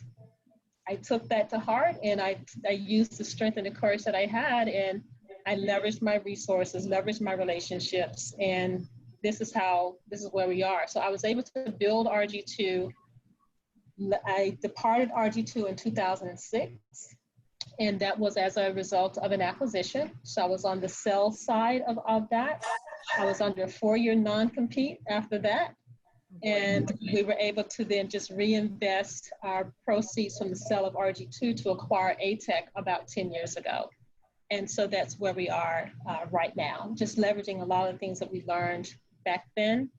I took that to heart, and I used the strength and the courage that I had, and I leveraged my resources, leveraged my relationships, and this is where we are. So I was able to build RG2. I departed RG2 in 2006, and that was as a result of an acquisition. So I was on the sales side of that. I was under a 4-year non-compete after that. And we were able to then just reinvest our proceeds from the sale of RG2 to acquire ATEC about 10 years ago. And so that's where we are right now, just leveraging a lot of the things that we learned back then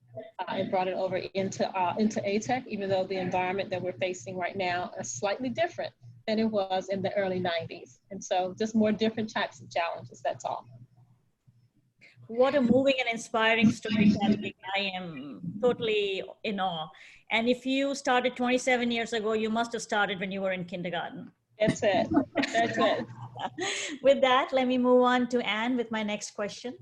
and brought it over into ATEC, even though the environment that we're facing right now is slightly different than it was in the early 90s. And so just more different types of challenges, that's all. What a moving and inspiring story, Kathleen. I am totally in awe. And if you started 27 years ago, you must have started when you were in kindergarten. That's it. That's it. With that, let me move on to Anne with my next question.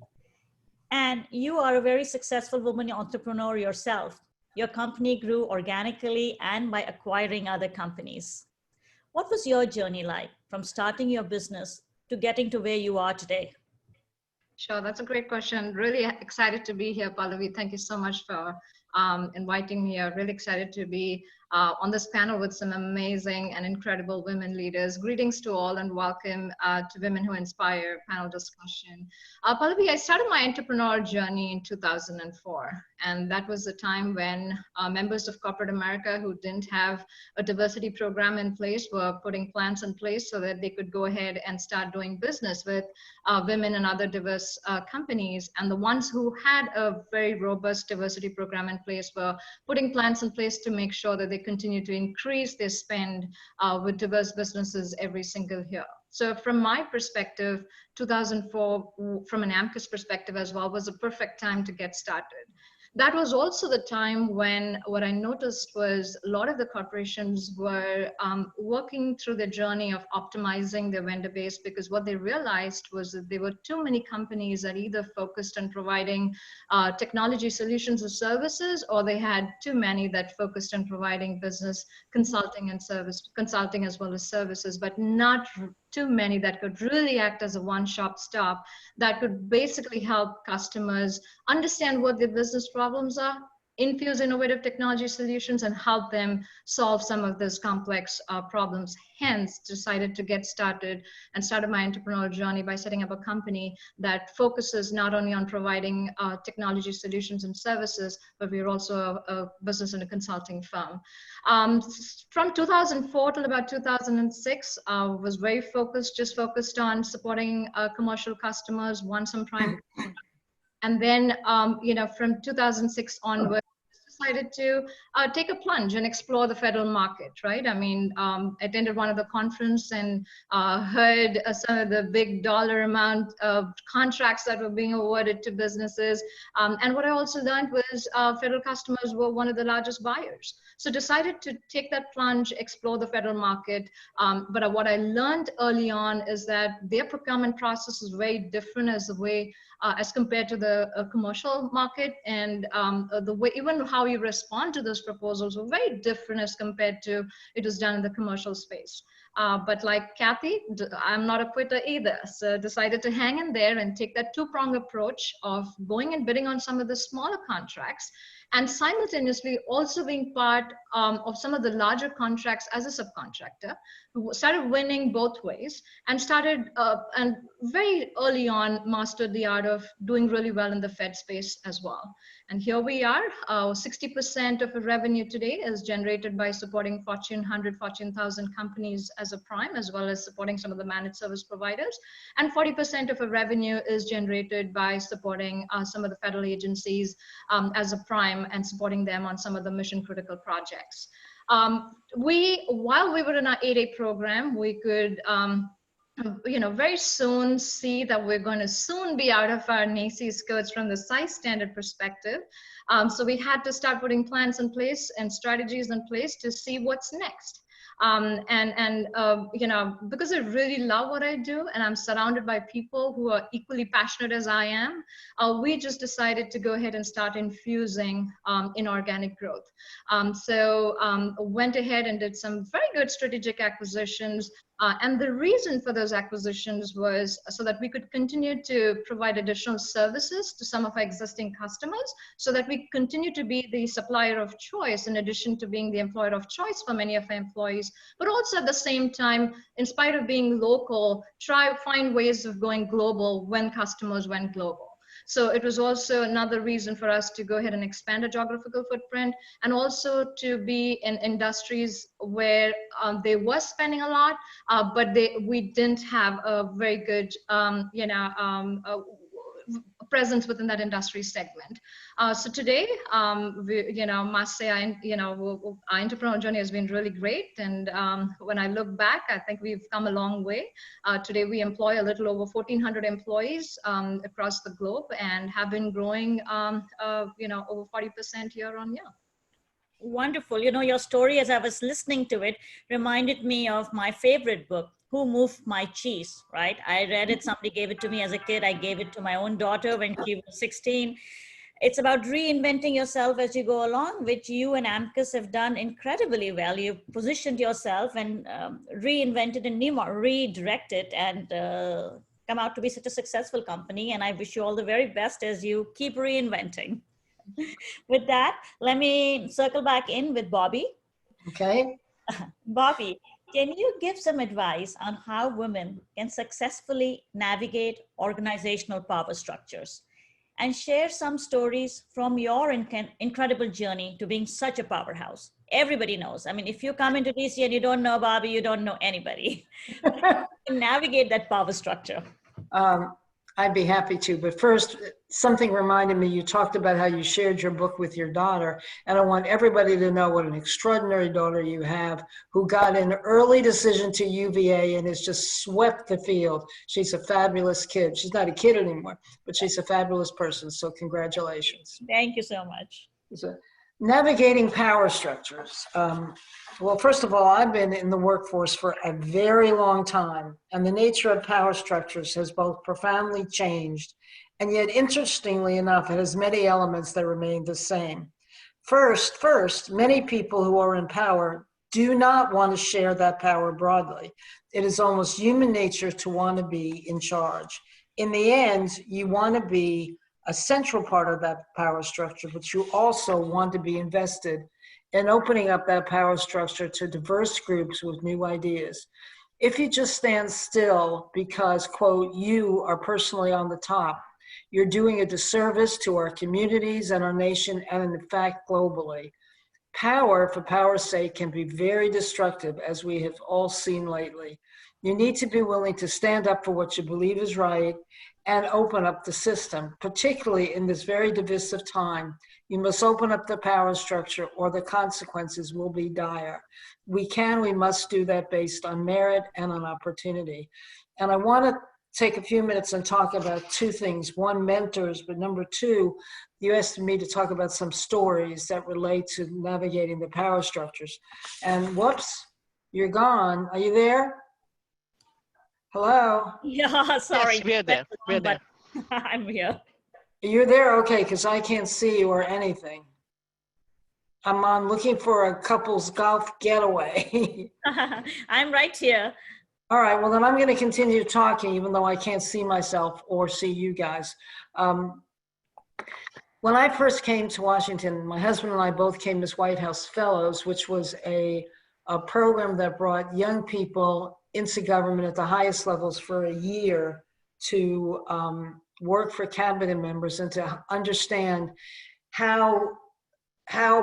Anne, you are a very successful woman entrepreneur yourself. Your company grew organically and by acquiring other companies. What was your journey like from starting your business to getting to where you are today? Sure, that's a great question. Really excited to be here, Pallavi. Thank you so much for inviting me. I'm really excited to be on this panel with some amazing and incredible women leaders. Greetings to all and welcome to Women Who Inspire panel discussion. Pallavi, I started my entrepreneur journey in 2004. And that was the time when members of corporate America who didn't have a diversity program in place were putting plans in place so that they could go ahead and start doing business with women and other diverse companies. And the ones who had a very robust diversity program in place were putting plans in place to make sure that they continue to increase their spend with diverse businesses every single year. So from my perspective, 2004, from an AMCUS perspective as well, was a perfect time to get started. That was also the time when what I noticed was a lot of the corporations were working through the journey of optimizing their vendor base, because what they realized was that there were too many companies that either focused on providing technology solutions or services, or they had too many that focused on providing business consulting and consulting as well as services, but not too many that could really act as a one-stop shop that could basically help customers understand what their business problems are, infuse innovative technology solutions and help them solve some of those complex problems. Hence, decided to get started and started my entrepreneurial journey by setting up a company that focuses not only on providing technology solutions and services, but we're also a business and a consulting firm. From 2004 till about 2006, was very focused, just focused on supporting commercial customers, won some prime. And then, from 2006 onward, decided to take a plunge and explore the federal market, right? I mean, attended one of the conference and heard some of the big dollar amount of contracts that were being awarded to businesses. And what I also learned was federal customers were one of the largest buyers. So decided to take that plunge, explore the federal market. But what I learned early on is that their procurement process is very different as the way as compared to the commercial market, and the way, even how you respond to those proposals were very different as compared to it was done in the commercial space. But like Kathy, I'm not a quitter either. So decided to hang in there and take that two-pronged approach of going and bidding on some of the smaller contracts and simultaneously also being part of some of the larger contracts as a subcontractor. Started winning both ways and started and very early on mastered the art of doing really well in the Fed space as well. And here we are, 60% of the revenue today is generated by supporting Fortune 100, Fortune 1000 companies as a prime, as well as supporting some of the managed service providers. And 40% of the revenue is generated by supporting some of the federal agencies as a prime and supporting them on some of the mission critical projects. While we were in our 8A program, we could very soon see that we're going to soon be out of our NACI skirts from the size standard perspective. So we had to start putting plans in place and strategies in place to see what's next. Because I really love what I do and I'm surrounded by people who are equally passionate as I am, we just decided to go ahead and start infusing inorganic growth. Went ahead and did some very good strategic acquisitions. And the reason for those acquisitions was so that we could continue to provide additional services to some of our existing customers, so that we continue to be the supplier of choice in addition to being the employer of choice for many of our employees, but also at the same time, in spite of being local, find ways of going global when customers went global. So it was also another reason for us to go ahead and expand our geographical footprint, and also to be in industries where they were spending a lot, but we didn't have a very good, presence within that industry segment. So today, must say, our entrepreneurial journey has been really great. And when I look back, I think we've come a long way. Today, we employ a little over 1,400 employees across the globe and have been growing, over 40% year on year. Wonderful. Your story, as I was listening to it, reminded me of my favorite book, Who Moved My Cheese, right? I read it. Somebody gave it to me as a kid. I gave it to my own daughter when she was 16. It's about reinventing yourself as you go along, which you and Amicus have done incredibly well. You've positioned yourself and reinvented and redirected and come out to be such a successful company. And I wish you all the very best as you keep reinventing. With that, let me circle back in with Bobby. Okay. Bobby, can you give some advice on how women can successfully navigate organizational power structures, and share some stories from your incredible journey to being such a powerhouse? Everybody knows. I mean, if you come into DC and you don't know Bobby, you don't know anybody. Navigate that power structure. I'd be happy to, but first, something reminded me, you talked about how you shared your book with your daughter, and I want everybody to know what an extraordinary daughter you have, who got an early decision to UVA and has just swept the field. She's a fabulous kid. She's not a kid anymore, but she's a fabulous person, so congratulations. Thank you so much. So, navigating power structures. Well, first of all, I've been in the workforce for a very long time, and the nature of power structures has both profoundly changed, and yet, interestingly enough, it has many elements that remain the same. First, many people who are in power do not want to share that power broadly. It is almost human nature to want to be in charge. In the end, you want to be a central part of that power structure, but you also want to be invested in opening up that power structure to diverse groups with new ideas. If you just stand still because, quote, you are personally on the top, you're doing a disservice to our communities and our nation, and in fact, globally. Power, for power's sake, can be very destructive, as we have all seen lately. You need to be willing to stand up for what you believe is right and open up the system, particularly in this very divisive time. You must open up the power structure or the consequences will be dire. We must do that based on merit and on opportunity. And I want to take a few minutes and talk about two things. One, mentors, but number two, you asked me to talk about some stories that relate to navigating the power structures. And whoops, you're gone. Are you there? Hello? Yeah, sorry. Yes, we're there. We're there. I'm here. You're there? Okay, because I can't see you or anything. I'm on looking for a couple's golf getaway. I'm right here. All right, well then I'm going to continue talking even though I can't see myself or see you guys. When I first came to Washington, my husband and I both came as White House Fellows, which was a program that brought young people into government at the highest levels for a year to work for cabinet members and to understand how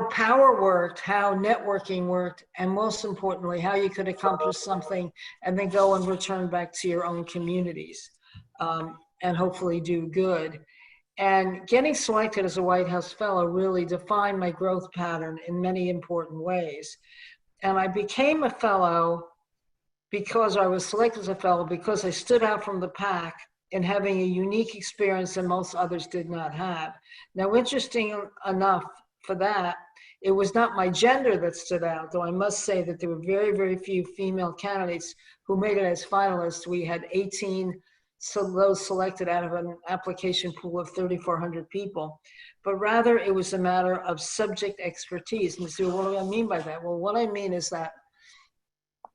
power worked, how networking worked, and most importantly, how you could accomplish something and then go and return back to your own communities and hopefully do good. And getting selected as a White House Fellow really defined my growth pattern in many important ways. And I became a fellow because I was selected as a fellow because I stood out from the pack in having a unique experience that most others did not have. Now, interesting enough for that, it was not my gender that stood out, though I must say that there were very, very few female candidates who made it as finalists. We had 18 those selected out of an application pool of 3,400 people. But rather, it was a matter of subject expertise. And you say, well, what do I mean by that? Well, what I mean is that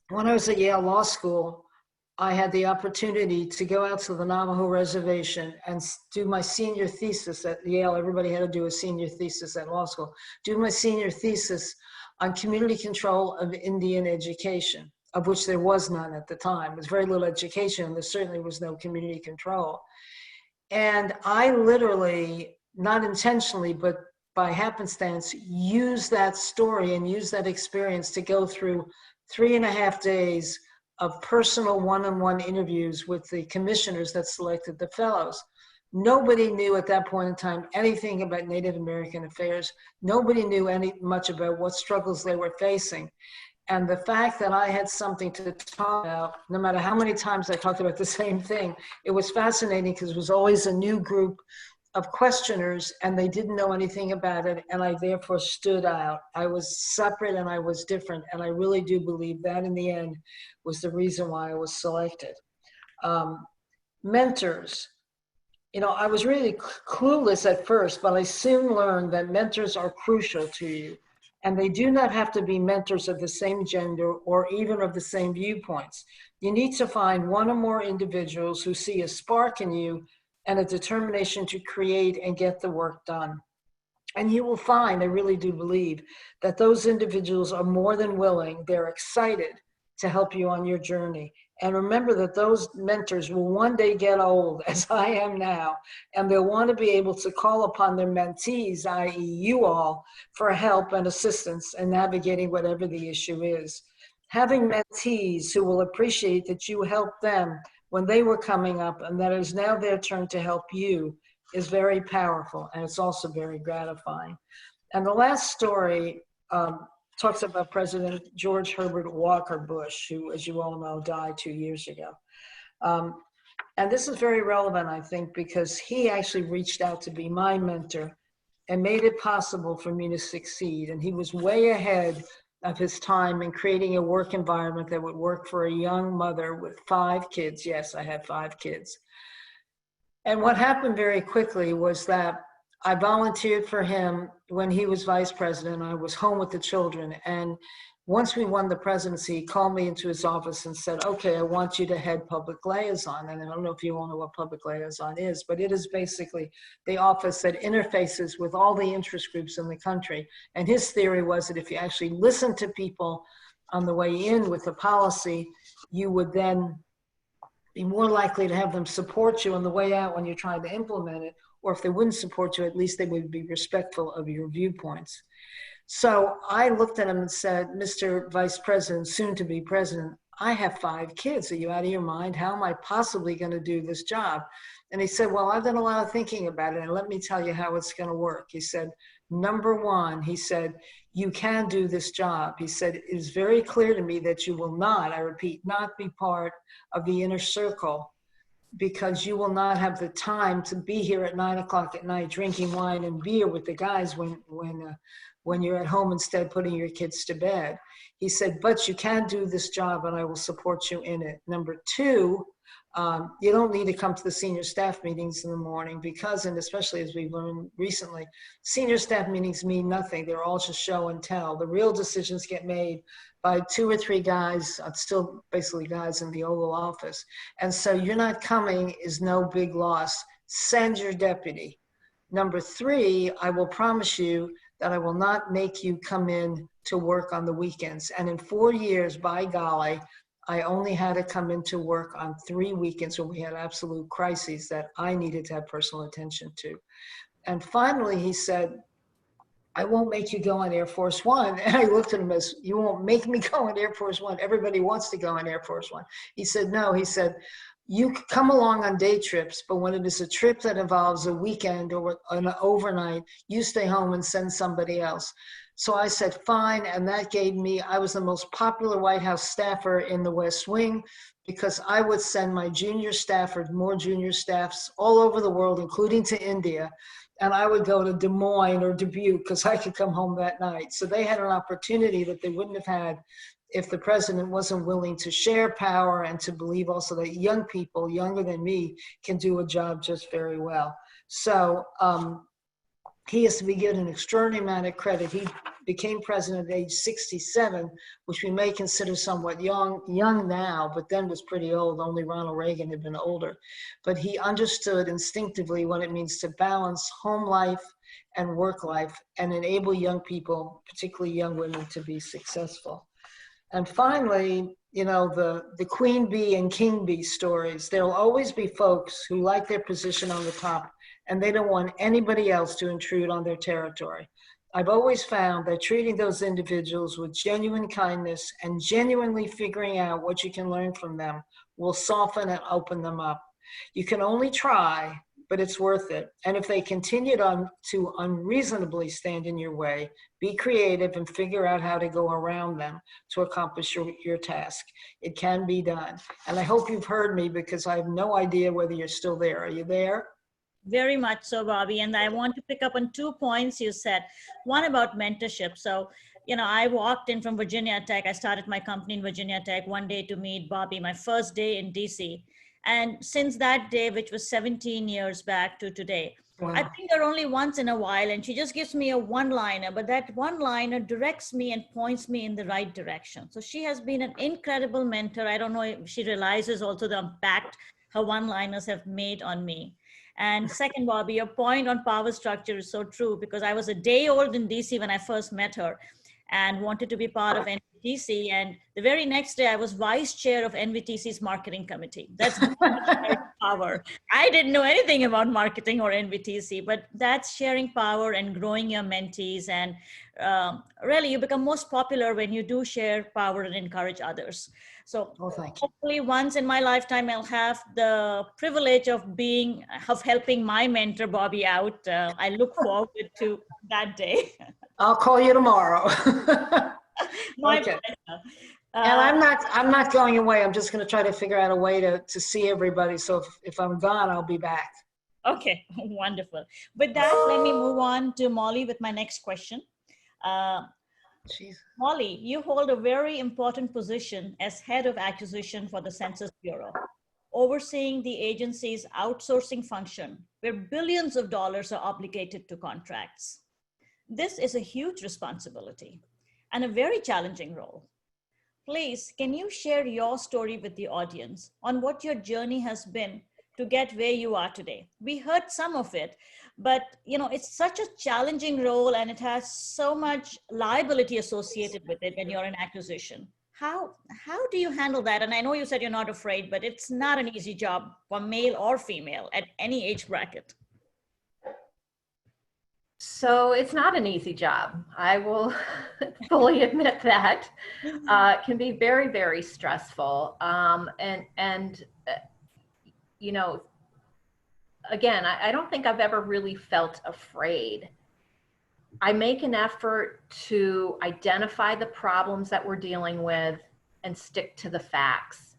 when I was at Yale Law School, I had the opportunity to go out to the Navajo Reservation and do my senior thesis at Yale. Everybody had to do a senior thesis at law school. Do my senior thesis on community control of Indian education, of which there was none at the time. There was very little education, and there certainly was no community control. And I literally, not intentionally, but by happenstance, used that story and used that experience to go through 3.5 days of personal one-on-one interviews with the commissioners that selected the fellows. Nobody knew at that point in time anything about Native American affairs. Nobody knew much about what struggles they were facing. And the fact that I had something to talk about, no matter how many times I talked about the same thing, it was fascinating because it was always a new group of questioners and they didn't know anything about it, and I therefore stood out. I was separate and I was different, and I really do believe that in the end was the reason why I was selected. Mentors. You know, I was really clueless at first, but I soon learned that mentors are crucial to you, and they do not have to be mentors of the same gender or even of the same viewpoints. You need to find one or more individuals who see a spark in you and a determination to create and get the work done. And you will find, I really do believe, that those individuals are more than willing, they're excited to help you on your journey. And remember that those mentors will one day get old, as I am now, and they'll want to be able to call upon their mentees, i.e. you all, for help and assistance in navigating whatever the issue is. Having mentees who will appreciate that you helped them when they were coming up and that it is now their turn to help you is very powerful, and it's also very gratifying. And the last story talks about President George Herbert Walker Bush, who, as you all know, died 2 years ago. And this is very relevant, I think, because he actually reached out to be my mentor and made it possible for me to succeed. And he was way ahead of his time in creating a work environment that would work for a young mother with 5 kids. Yes, I had 5 kids. And what happened very quickly was that I volunteered for him when he was vice president. I was home with the children, and Once we won the presidency, he called me into his office and said, okay, I want you to head public liaison. And I don't know if you all know what public liaison is, but it is basically the office that interfaces with all the interest groups in the country. And his theory was that if you actually listen to people on the way in with the policy, you would then be more likely to have them support you on the way out when you're trying to implement it. Or if they wouldn't support you, at least they would be respectful of your viewpoints. So I looked at him and said, Mr. Vice President, soon to be president, I have 5 kids. Are you out of your mind? How am I possibly going to do this job? And he said, well, I've done a lot of thinking about it, and let me tell you how it's going to work. He said, number one, he said, you can do this job. He said, it is very clear to me that you will not, I repeat, not be part of the inner circle, because you will not have the time to be here at 9 o'clock at night drinking wine and beer with the guys when you're at home instead putting your kids to bed. He said, but you can do this job and I will support you in it. Number two, you don't need to come to the senior staff meetings in the morning because, and especially as we've learned recently, senior staff meetings mean nothing. They're all just show and tell. The real decisions get made by 2 or 3 guys, still basically guys in the Oval Office. And so you're not coming is no big loss. Send your deputy. Number 3, I will promise you that I will not make you come in to work on the weekends. And in 4 years, by golly, I only had to come into work on 3 weekends when we had absolute crises that I needed to have personal attention to. And finally, he said, I won't make you go on Air Force One. And I looked at him as, you won't make me go on Air Force One. Everybody wants to go on Air Force One. He said, no, he said, you come along on day trips, but when it is a trip that involves a weekend or an overnight, you stay home and send somebody else. So I said, fine. And that gave me, I was the most popular White House staffer in the West Wing because I would send my junior staffers, more junior staffs all over the world, including to India. And I would go to Des Moines or Dubuque because I could come home that night. So they had an opportunity that they wouldn't have had if the president wasn't willing to share power and to believe also that young people, younger than me, can do a job just very well. So he is to be given an extraordinary amount of credit. He became president at age 67, which we may consider somewhat young now, but then was pretty old. Only Ronald Reagan had been older. But he understood instinctively what it means to balance home life and work life and enable young people, particularly young women, to be successful. And finally, you know, the queen bee and king bee stories. There'll always be folks who like their position on the top and they don't want anybody else to intrude on their territory. I've always found that treating those individuals with genuine kindness and genuinely figuring out what you can learn from them will soften and open them up. You can only try, but it's worth it. And if they continue to unreasonably stand in your way, be creative and figure out how to go around them to accomplish your task. It can be done. And I hope you've heard me because I have no idea whether you're still there. Are you there? Very much so, Bobby. And I want to pick up on 2 points you said. One about mentorship. So, you know, I walked in from Virginia Tech. I started my company in Virginia Tech one day to meet Bobby, my first day in DC. And since that day, which was 17 years back to today, wow. I think her only once in a while, and she just gives me a one-liner, but that one-liner directs me and points me in the right direction. So she has been an incredible mentor. I don't know if she realizes also the impact her one-liners have made on me. And second, Bobby, your point on power structure is so true because I was a day old in DC when I first met her and wanted to be part of NVTC. And the very next day, I was vice chair of NVTC's marketing committee. That's power. I didn't know anything about marketing or NVTC, but that's sharing power and growing your mentees. And really, you become most popular when you do share power and encourage others. So hopefully once in my lifetime, I'll have the privilege of helping my mentor, Bobby, out. I look forward to that day. I'll call you tomorrow. My okay. pleasure. And I'm not going away. I'm just going to try to figure out a way to see everybody. So if I'm gone, I'll be back. Okay, wonderful. With that, let me move on to Molly with my next question. Molly, you hold a very important position as head of acquisition for the Census Bureau, overseeing the agency's outsourcing function, where billions of dollars are obligated to contracts. This is a huge responsibility. and a very challenging role. Please, can you share your story with the audience on what your journey has been to get where you are today? We heard some of it, but it's such a challenging role and it has so much liability associated with it when you're in acquisition. How do you handle that? And I know you said you're not afraid, but it's not an easy job for male or female at any age bracket. So it's not an easy job. I will fully admit that. It can be very, very stressful. Again, I don't think I've ever really felt afraid. I make an effort to identify the problems that we're dealing with and stick to the facts.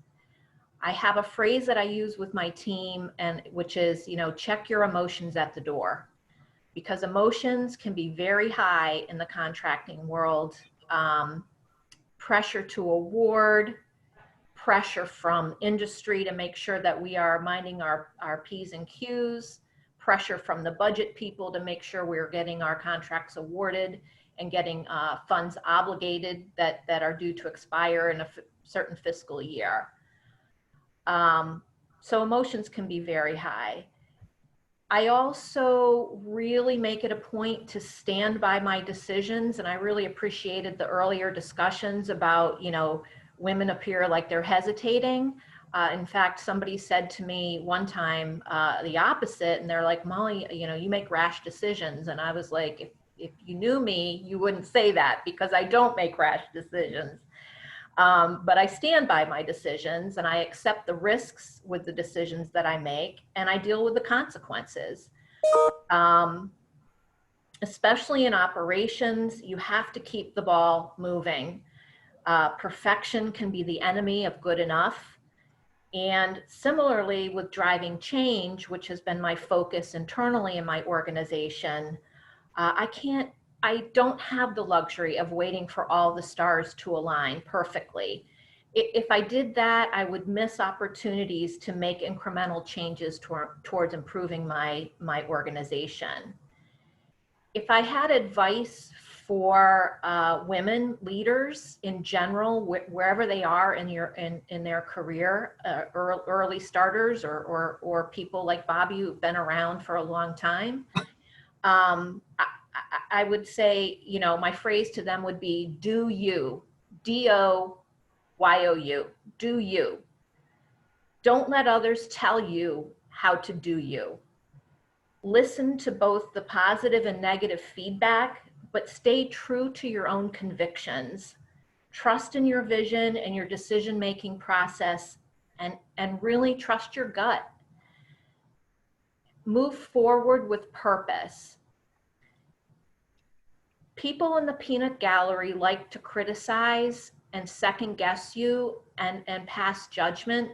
I have a phrase that I use with my team, and which is, check your emotions at the door, because emotions can be very high in the contracting world. Pressure to award, pressure from industry to make sure that we are minding our P's and Q's, pressure from the budget people to make sure we're getting our contracts awarded and getting funds obligated that are due to expire in a certain fiscal year. So emotions can be very high. I also really make it a point to stand by my decisions, and I really appreciated the earlier discussions about, women appear like they're hesitating. In fact, somebody said to me one time the opposite, and they're like, Molly, you make rash decisions. And I was like, if you knew me, you wouldn't say that, because I don't make rash decisions. But I stand by my decisions and I accept the risks with the decisions that I make, and I deal with the consequences. Especially in operations, you have to keep the ball moving. Perfection can be the enemy of good enough. And similarly with driving change, which has been my focus internally in my organization, I don't have the luxury of waiting for all the stars to align perfectly. If I did that, I would miss opportunities to make incremental changes towards improving my organization. If I had advice for women leaders in general, wherever they are in their career, early starters or people like Bobby who've been around for a long time, I would say, my phrase to them would be, do you, DOYOU, do you. Don't let others tell you how to do you. Listen to both the positive and negative feedback, but stay true to your own convictions. Trust in your vision and your decision-making process, and really trust your gut. Move forward with purpose. People in the peanut gallery like to criticize and second guess you and pass judgment.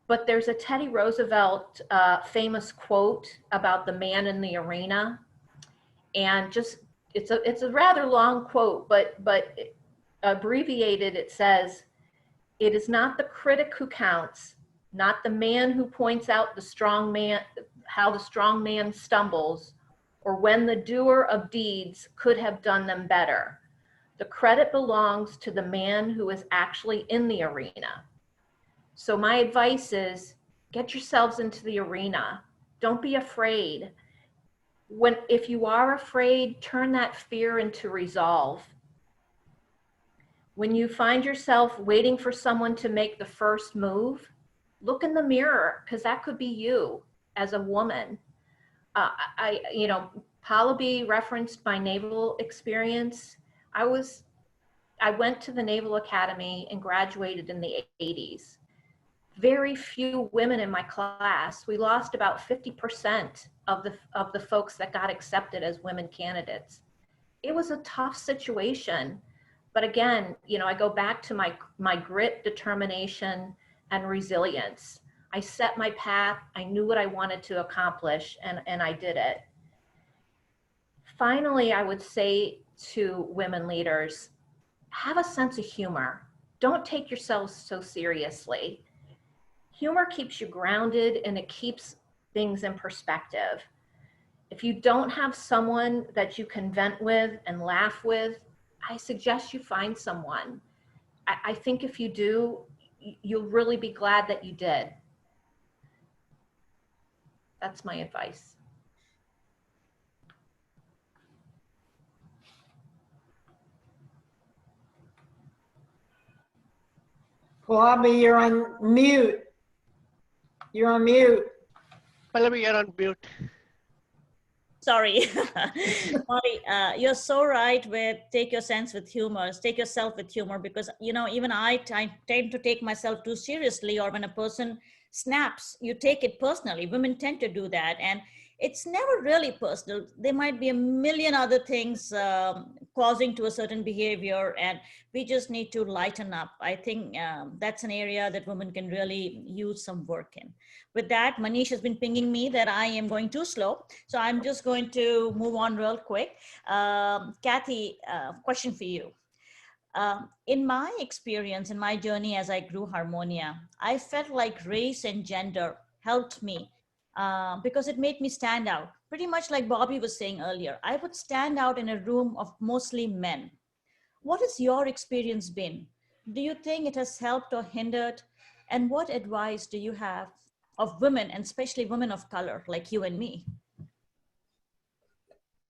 But there's a Teddy Roosevelt famous quote about the man in the arena. And it's a rather long quote, but abbreviated, it says, "It is not the critic who counts, not the man who points out how the strong man stumbles, or when the doer of deeds could have done them better. The credit belongs to the man who is actually in the arena." So my advice is, get yourselves into the arena. Don't be afraid. If you are afraid, turn that fear into resolve. When you find yourself waiting for someone to make the first move, look in the mirror, because that could be you as a woman. Paula B referenced my naval experience. I went to the Naval Academy and graduated in the 80s. Very few women in my class. We lost about 50% of the folks that got accepted as women candidates. It was a tough situation. But again, I go back to my grit, determination, and resilience. I set my path. I knew what I wanted to accomplish, and I did it. Finally, I would say to women leaders, have a sense of humor. Don't take yourselves so seriously. Humor keeps you grounded and it keeps things in perspective. If you don't have someone that you can vent with and laugh with, I suggest you find someone. I think if you do, you'll really be glad that you did. That's my advice. Bobby, you're on mute. You're on mute. Pallavi, you're on mute. Sorry, Molly, you're so right with take your sense with humor, take yourself with humor, because, you know, even I tend to take myself too seriously, or when a person snaps, you take it personally. Women tend to do that. And it's never really personal. There might be a million other things causing to a certain behavior, and we just need to lighten up. I think that's an area that women can really use some work in. With that, Manish has been pinging me that I am going too slow. So I'm just going to move on real quick. Kathy, question for you. In my experience, in my journey as I grew Harmonia, I felt like race and gender helped me because it made me stand out. Pretty much like Bobby was saying earlier, I would stand out in a room of mostly men. What has your experience been? Do you think it has helped or hindered? And what advice do you have of women, and especially women of color like you and me?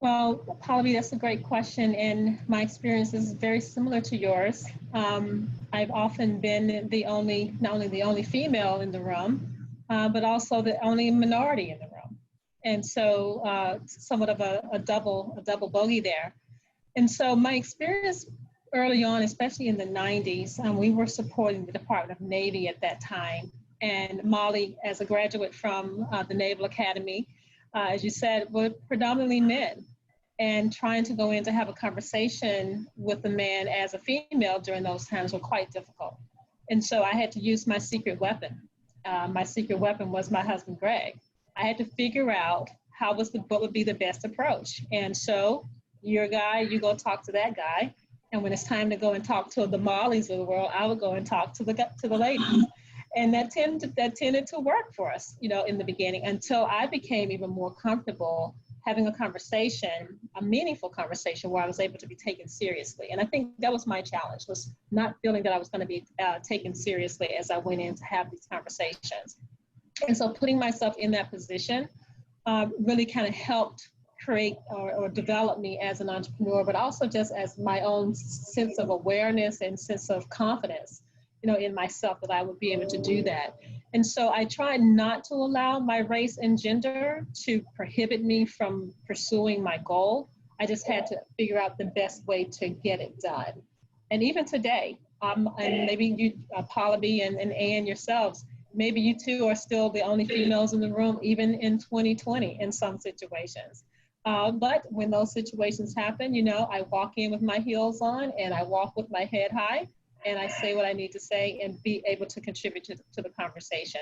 Well, Pallavi, that's a great question. And my experience is very similar to yours. I've often been the only, not only the only female in the room, but also the only minority in the room. And so somewhat of a double bogey there. And so my experience early on, especially in the 90s, we were supporting the Department of Navy at that time. And Molly, as a graduate from the Naval Academy, as you said, were predominantly men. And trying to go in to have a conversation with a man as a female during those times were quite difficult. And so I had to use my secret weapon. My secret weapon was my husband, Greg. I had to figure out what would be the best approach. And so you're a guy, you go talk to that guy. And when it's time to go and talk to the Mollys of the world, I would go and talk to the ladies. And that tended to work for us, you know, in the beginning, until I became even more comfortable having a conversation, a meaningful conversation where I was able to be taken seriously. And I think that was my challenge, was not feeling that I was going to be taken seriously as I went in to have these conversations. And so putting myself in that position really kind of helped create or develop me as an entrepreneur, but also just as my own sense of awareness and sense of confidence, you know, in myself, that I would be able to do that. And so I tried not to allow my race and gender to prohibit me from pursuing my goal. I just had to figure out the best way to get it done. And even today, and maybe you, Pallavi and Ann yourselves, maybe you two are still the only females in the room, even in 2020 in some situations. But when those situations happen, you know, I walk in with my heels on and I walk with my head high, and I say what I need to say and be able to contribute to the conversation.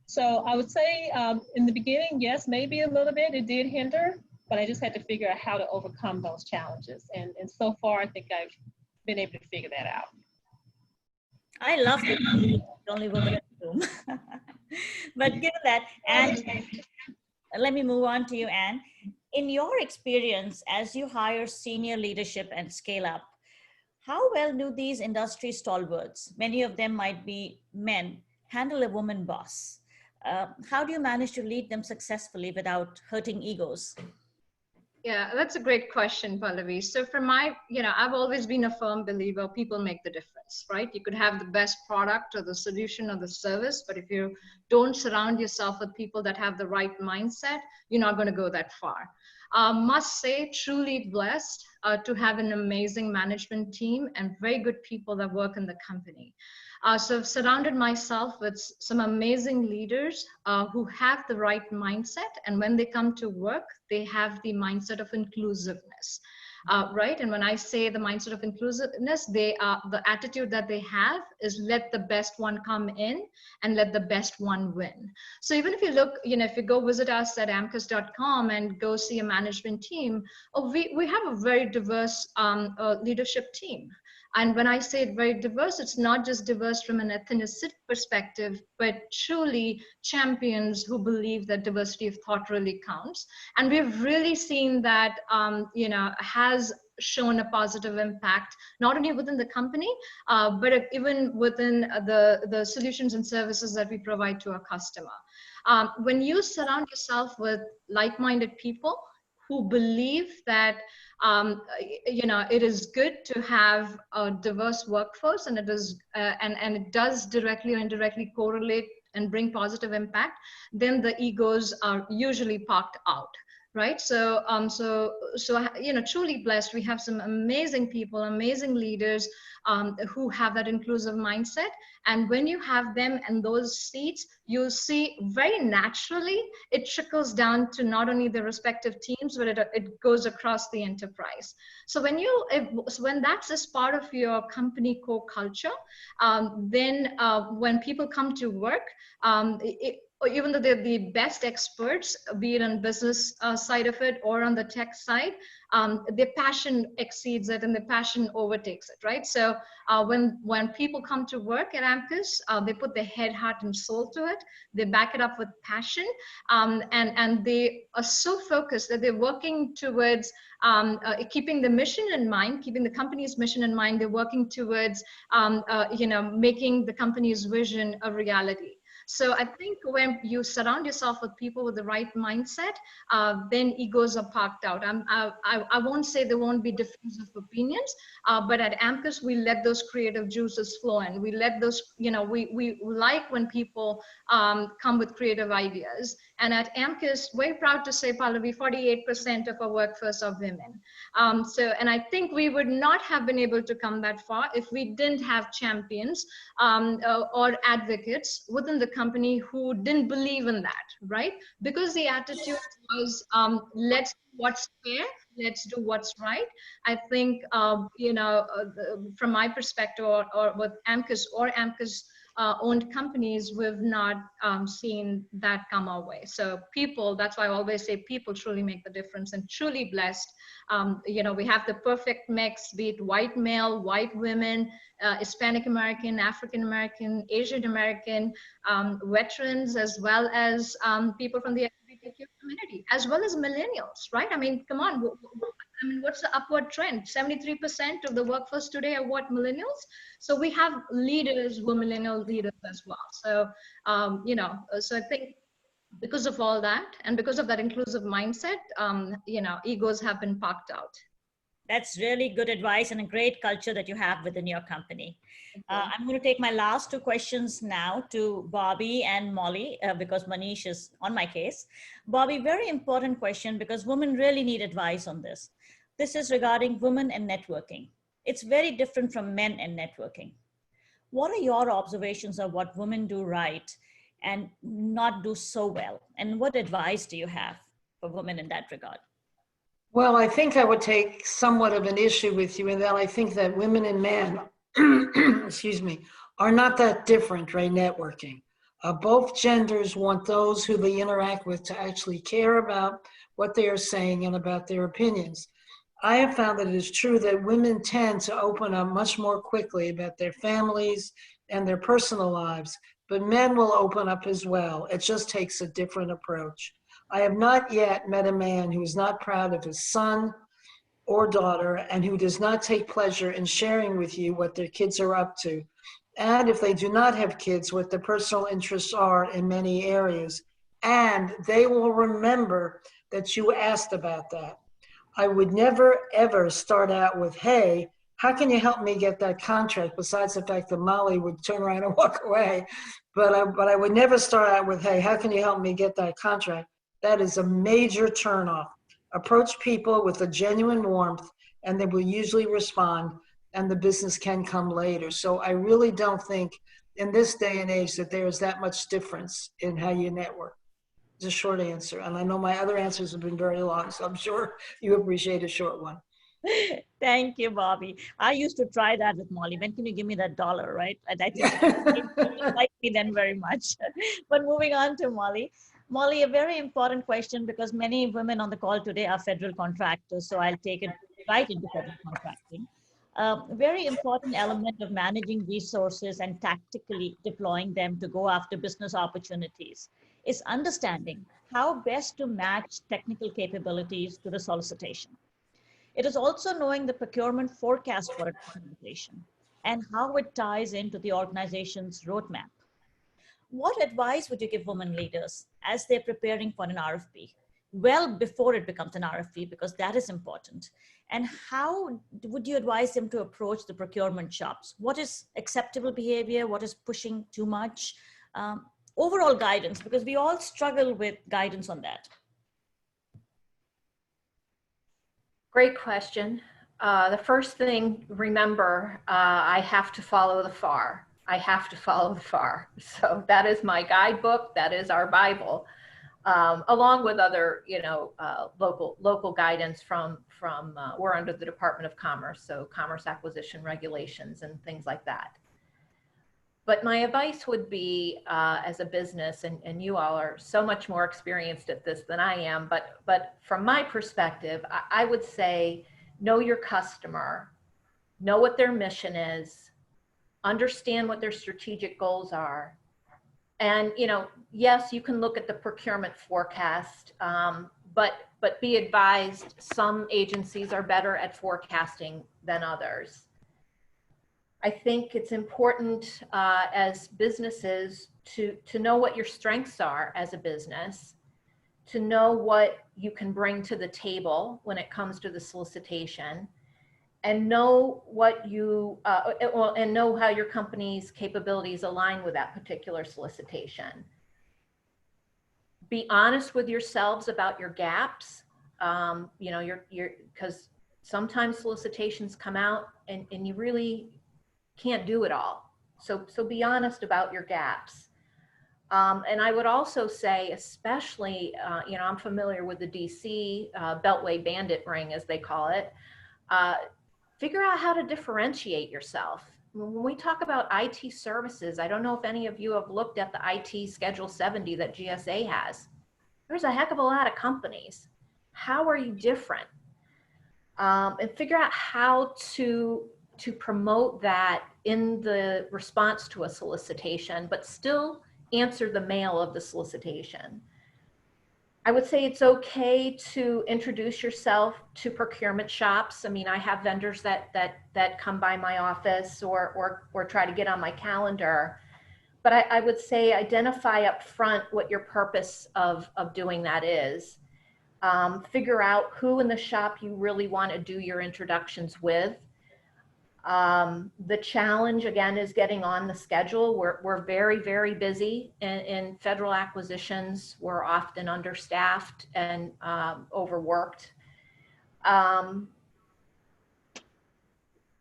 So I would say in the beginning, yes, maybe a little bit, it did hinder, but I just had to figure out how to overcome those challenges. And so far, I think I've been able to figure that out. I love the only woman in the room. But given that, and let me move on to you, Anne. In your experience, as you hire senior leadership and scale up, how well do these industry stalwarts, many of them might be men, handle a woman boss? How do you manage to lead them successfully without hurting egos? Yeah, that's a great question, Pallavi. So for my, I've always been a firm believer, people make the difference, right? You could have the best product or the solution or the service, but if you don't surround yourself with people that have the right mindset, you're not going to go that far. Must say, truly blessed to have an amazing management team and very good people that work in the company. So I've surrounded myself with some amazing leaders who have the right mindset, and when they come to work, they have the mindset of inclusiveness, right? And when I say the mindset of inclusiveness, the attitude that they have is let the best one come in and let the best one win. So even if you look, if you go visit us at amcus.com and go see a management team, we have a very diverse leadership team. And when I say it very diverse, it's not just diverse from an ethnicity perspective, but truly champions who believe that diversity of thought really counts. And we've really seen that, has shown a positive impact, not only within the company, but even within the solutions and services that we provide to our customer. When you surround yourself with like-minded people who believe that it is good to have a diverse workforce, and it is and it does directly or indirectly correlate and bring positive impact, then the egos are usually parked out, right? So truly blessed. We have some amazing people, amazing leaders who have that inclusive mindset. And when you have them in those seats, you'll see very naturally it trickles down to not only the respective teams, but it goes across the enterprise. So when that's as part of your company core culture, then when people come to work, even though they're the best experts, be it on business side of it or on the tech side, their passion exceeds it and their passion overtakes it, right? So when people come to work at Amcus, they put their head, heart, and soul to it. They back it up with passion, and they are so focused that they're working towards keeping the mission in mind, keeping the company's mission in mind. They're working towards making the company's vision a reality. So I think when you surround yourself with people with the right mindset, then egos are parked out. I won't say there won't be difference of opinions, but at Amcus, we let those creative juices flow in. We let those, we like when people come with creative ideas. And at Amcus, we're proud to say, Pallavi, 48% of our workforce are women. And I think we would not have been able to come that far if we didn't have champions or advocates within the company who didn't believe in that, right? Because the attitude was, let's do what's fair, let's do what's right. I think, from my perspective, or with Amcus or Amcus owned companies, we've not seen that come our way. So people, that's why I always say people truly make the difference, and truly blessed. We have the perfect mix, be it white male, white women, Hispanic American, African American, Asian American, veterans, as well as people from the LGBTQ community, as well as millennials, right? I mean, come on. What's the upward trend? 73% of the workforce today are what, millennials? So we have leaders who are millennial leaders as well. So, so I think because of all that, and because of that inclusive mindset, egos have been parked out. That's really good advice and a great culture that you have within your company. I'm going to take my last two questions now to Bobby and Molly, because Manish is on my case. Bobby, very important question, because women really need advice on this. This is regarding women and networking. It's very different from men and networking. What are your observations of what women do right and not do so well? And what advice do you have for women in that regard? Well, I think I would take somewhat of an issue with you in that I think that women and men, excuse me, are not that different, right? Networking. Both genders want those who they interact with to actually care about what they are saying and about their opinions. I have found that it is true that women tend to open up much more quickly about their families and their personal lives, but men will open up as well. It just takes a different approach. I have not yet met a man who is not proud of his son or daughter and who does not take pleasure in sharing with you what their kids are up to. And if they do not have kids, what their personal interests are in many areas. And they will remember that you asked about that. I would never, ever start out with, hey, how can you help me get that contract? Besides the fact that Molly would turn around and walk away. But I would never start out with, hey, how can you help me get that contract? That is a major turnoff. Approach people with a genuine warmth, and they will usually respond, and the business can come later. So I really don't think in this day and age that there is that much difference in how you network. It's a short answer. And I know my other answers have been very long, so I'm sure you appreciate a short one. Thank you, Bobby. I used to try that with Molly. When can you give me that $1, right? And I think she didn't like me then very much. But moving on to Molly. Molly, a very important question, because many women on the call today are federal contractors, so I'll take it right into federal contracting. Very important element of managing resources and tactically deploying them to go after business opportunities is understanding how best to match technical capabilities to the solicitation. It is also knowing the procurement forecast for an organization and how it ties into the organization's roadmap. What advice would you give women leaders as they're preparing for an RFP? Well, before it becomes an RFP, because that is important. And how would you advise them to approach the procurement shops? What is acceptable behavior? What is pushing too much? Overall guidance, because we all struggle with guidance on that. Great question. The first thing, remember, I have to follow the FAR. I have to follow the FAR. So that is my guidebook. That is our Bible, along with other, local guidance from we're under the Department of Commerce, so commerce acquisition regulations and things like that. But my advice would be, as a business, and you all are so much more experienced at this than I am, but from my perspective, I would say, know your customer, know what their mission is, understand what their strategic goals are. And, yes, you can look at the procurement forecast, but be advised, some agencies are better at forecasting than others. I think it's important as businesses to know what your strengths are as a business, to know what you can bring to the table when it comes to the solicitation, and know what you and know how your company's capabilities align with that particular solicitation. Be honest with yourselves about your gaps. Because sometimes solicitations come out and you really can't do it all. So be honest about your gaps. And I would also say, especially, I'm familiar with the DC Beltway Bandit Ring, as they call it. Figure out how to differentiate yourself. When we talk about IT services, I don't know if any of you have looked at the IT Schedule 70 that GSA has. There's a heck of a lot of companies. How are you different? And figure out how to promote that in the response to a solicitation, but still answer the mail of the solicitation. I would say it's okay to introduce yourself to procurement shops. I mean, I have vendors that come by my office or try to get on my calendar, but I would say identify up front what your purpose of doing that is. Figure out who in the shop you really want to do your introductions with. The challenge, again, is getting on the schedule. We're very, very busy in federal acquisitions. We're often understaffed and overworked.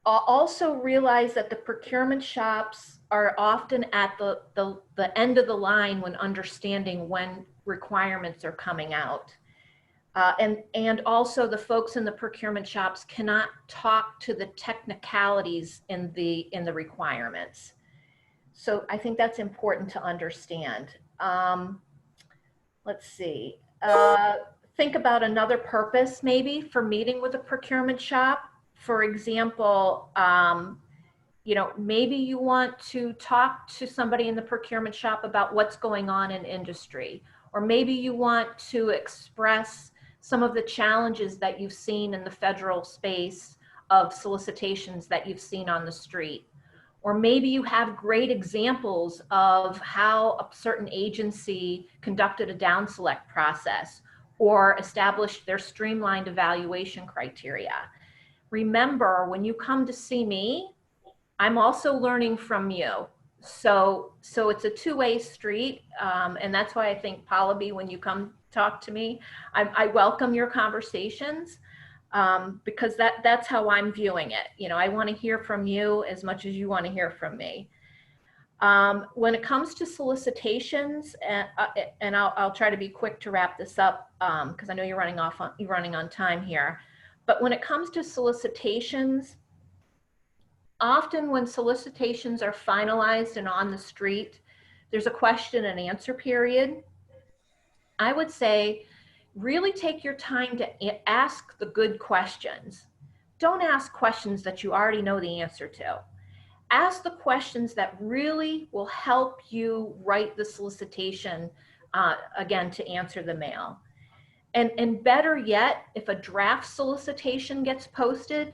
Also realize that the procurement shops are often at the end of the line when understanding when requirements are coming out. And also the folks in the procurement shops cannot talk to the technicalities in the requirements. So I think that's important to understand. Let's see. Think about another purpose maybe for meeting with a procurement shop. For example, maybe you want to talk to somebody in the procurement shop about what's going on in industry, or maybe you want to express some of the challenges that you've seen in the federal space of solicitations that you've seen on the street. Or maybe you have great examples of how a certain agency conducted a down select process or established their streamlined evaluation criteria. Remember, when you come to see me, I'm also learning from you. So it's a two-way street. And that's why I think, Pallavi, when you come talk to me, I welcome your conversations, because that's how I'm viewing it. I want to hear from you as much as you want to hear from me. When it comes to solicitations, and I'll try to be quick to wrap this up, because I know you're running on time here. But when it comes to solicitations, often when solicitations are finalized and on the street, there's a question and answer period. I would say really take your time to ask the good questions. Don't ask questions that you already know the answer to. Ask the questions that really will help you write the solicitation, again, to answer the mail. And better yet, if a draft solicitation gets posted,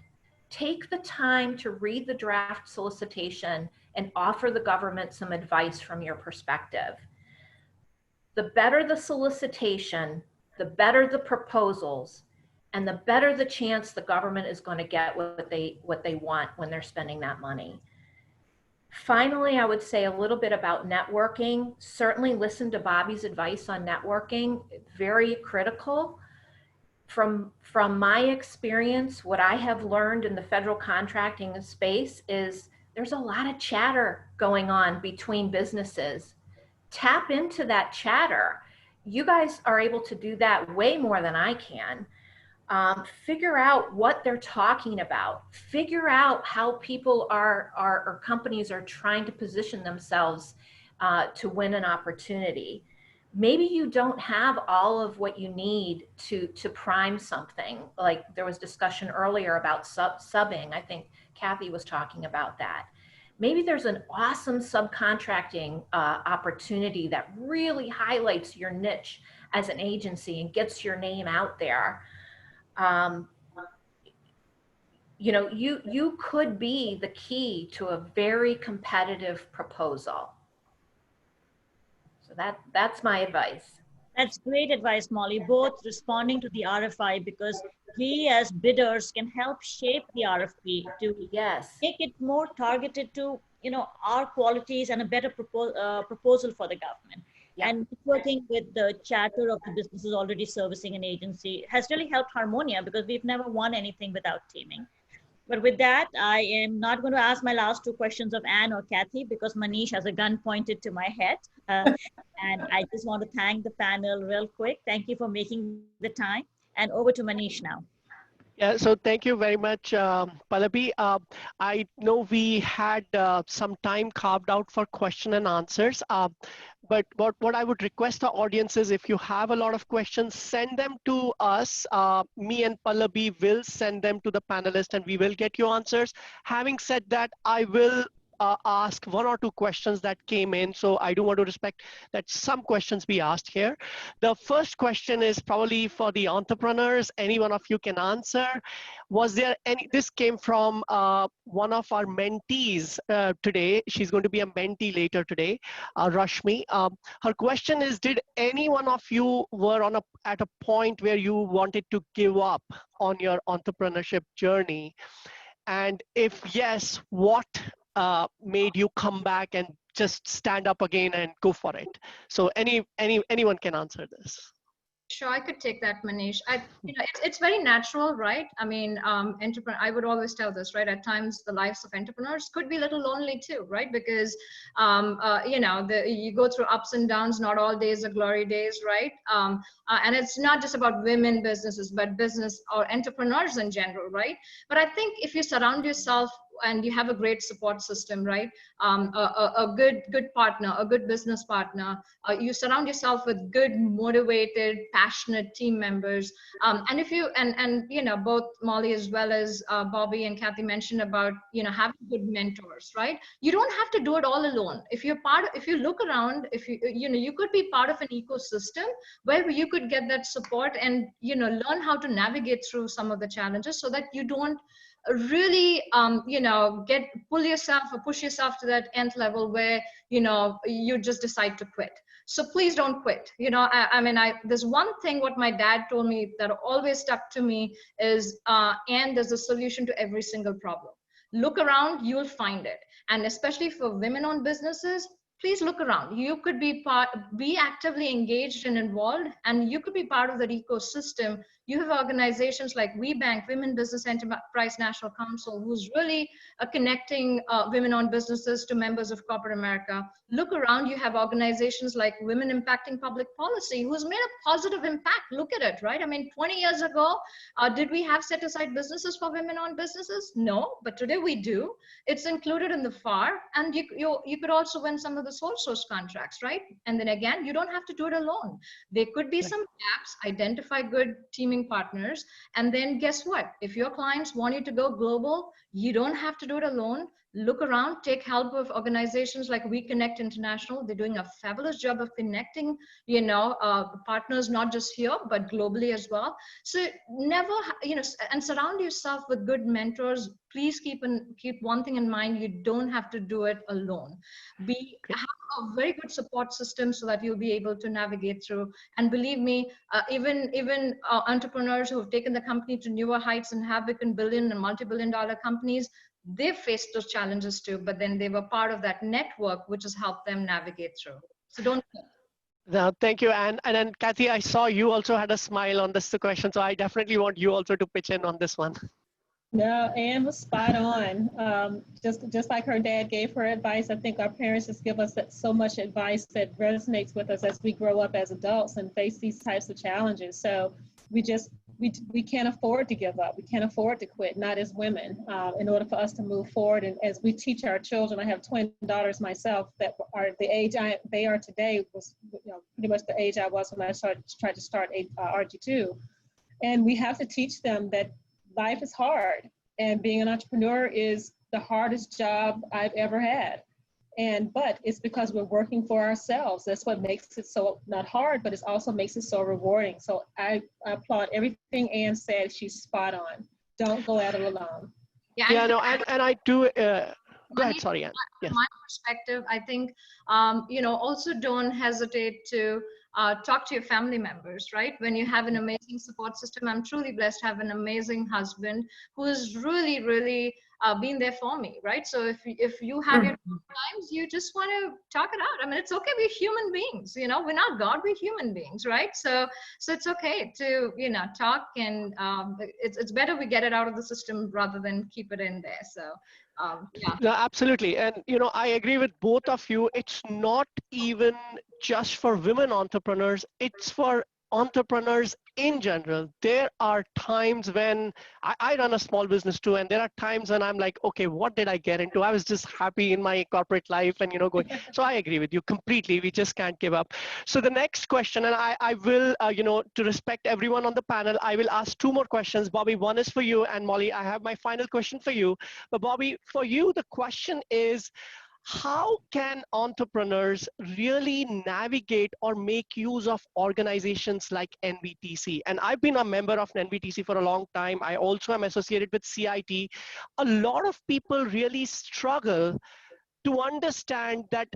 take the time to read the draft solicitation and offer the government some advice from your perspective. The better the solicitation, the better the proposals, and the better the chance the government is going to get what they want when they're spending that money. Finally, I would say a little bit about networking. Certainly listen to Bobby's advice on networking, very critical. From my experience, what I have learned in the federal contracting space is there's a lot of chatter going on between businesses. Tap into that chatter. You guys are able to do that way more than I can. Figure out what they're talking about. Figure out how people or companies are trying to position themselves to win an opportunity. Maybe you don't have all of what you need to prime something. Like there was discussion earlier about subbing. I think Kathy was talking about that. Maybe there's an awesome subcontracting opportunity that really highlights your niche as an agency and gets your name out there. You know, you could be the key to a very competitive proposal. So that's my advice. That's great advice, Molly, both responding to the RFI, because we as bidders can help shape the RFP to Yes. make it more targeted to, you know, our qualities and a better proposal for the government. Yeah. And working with the chatter of the businesses already servicing an agency has really helped Harmonia, because we've never won anything without teaming. But with that, I am not going to ask my last two questions of Anne or Kathy, because Manish has a gun pointed to my head. And I just want to thank the panel real quick. Thank you for making the time. And over to Manish now. Yeah, so thank you very much, Pallavi. I know we had some time carved out for question and answers, but what I would request the audience is, if you have a lot of questions, send them to us. Me and Pallavi will send them to the panelists and we will get you answers. Having said that, I will ask one or two questions that came in. So I do want to respect that some questions be asked here. The first question is probably for the entrepreneurs. Any one of you can answer. Was there any, this came from one of our mentees today. She's going to be a mentee later today, Rashmi. Her question is, did any one of you were at a point where you wanted to give up on your entrepreneurship journey? And if yes, what made you come back and just stand up again and go for it? So anyone can answer this. Sure, I could take that, Manish. It's very natural, right? I mean, I would always tell this, right? At times, the lives of entrepreneurs could be a little lonely too, right? Because, you go through ups and downs. Not all days are glory days, right? And it's not just about women businesses, but business or entrepreneurs in general, right? But I think if you surround yourself and you have a great support system, right? A good partner, a good business partner. You surround yourself with good, motivated, passionate team members. And if you both Molly as well as Bobby and Kathy mentioned about having good mentors, right? You don't have to do it all alone. If you look around, if you could be part of an ecosystem where you could get that support and learn how to navigate through some of the challenges, so that you don't really push yourself to that nth level where you just decide to quit. So please don't quit. There's one thing what my dad told me that always stuck to me is and there's a solution to every single problem. Look around, you'll find it. And especially for women-owned businesses, please look around. You could be actively engaged and involved, and you could be part of that ecosystem. You have organizations like WeBank, Women Business Enterprise National Council, who's really connecting women-owned businesses to members of corporate America. Look around, you have organizations like Women Impacting Public Policy, who's made a positive impact. Look at it, right? I mean, 20 years ago, did we have set-aside businesses for women-owned businesses? No, but today we do. It's included in the FAR, and you could also win some of the sole source contracts, right? And then again, you don't have to do it alone. There could be some gaps, identify good teaming partners, and then guess what? If your clients want you to go global, you don't have to do it alone. look around, take help of organizations like We Connect International. They're doing a fabulous job of connecting, partners, not just here, but globally as well. So never, and surround yourself with good mentors. Please keep one thing in mind: you don't have to do it alone. Have a very good support system so that you'll be able to navigate through. And believe me, even entrepreneurs who have taken the company to newer heights and have become billion and multi-billion-dollar companies, they've faced those challenges too, but then they were part of that network, which has helped them navigate through. So don't. No, thank you. And then Kathy, I saw you also had a smile on this question, so I definitely want you also to pitch in on this one. No, Anne was spot on. Just like her dad gave her advice, I think our parents just give us so much advice that resonates with us as we grow up as adults and face these types of challenges. So we can't afford to give up. We can't afford to quit, not as women, in order for us to move forward. And as we teach our children, I have twin daughters myself that are the age they are today, was pretty much the age I was when I tried to start RG2. And we have to teach them that life is hard, and being an entrepreneur is the hardest job I've ever had. But it's because we're working for ourselves. That's what makes it so not hard, but it also makes it so rewarding. So I applaud everything Anne said. She's spot on. Don't go at it alone. Yeah, no, and I do. Go ahead, sorry, Anne. Yes. From my perspective, I think, also don't hesitate to talk to your family members, right? When you have an amazing support system, I'm truly blessed to have an amazing husband who is really, really been there for me, right? So if you have your times, you just want to talk it out. I mean, it's okay. We're human beings, we're not God, we're human beings, right? So it's okay to, talk, and it's better we get it out of the system rather than keep it in there. So yeah. No, absolutely. And, I agree with both of you. It's not even just for women entrepreneurs. It's for entrepreneurs in general. There are times when I run a small business too, and there are times when I'm like, okay, what did I get into? I was just happy in my corporate life and, going. So I agree with you completely. We just can't give up. So the next question, and I will, to respect everyone on the panel, I will ask two more questions. Bobby, one is for you, and Molly, I have my final question for you. But Bobby, for you, the question is, how can entrepreneurs really navigate or make use of organizations like NVTC? And I've been a member of NVTC for a long time. I also am associated with CIT. A lot of people really struggle to understand that,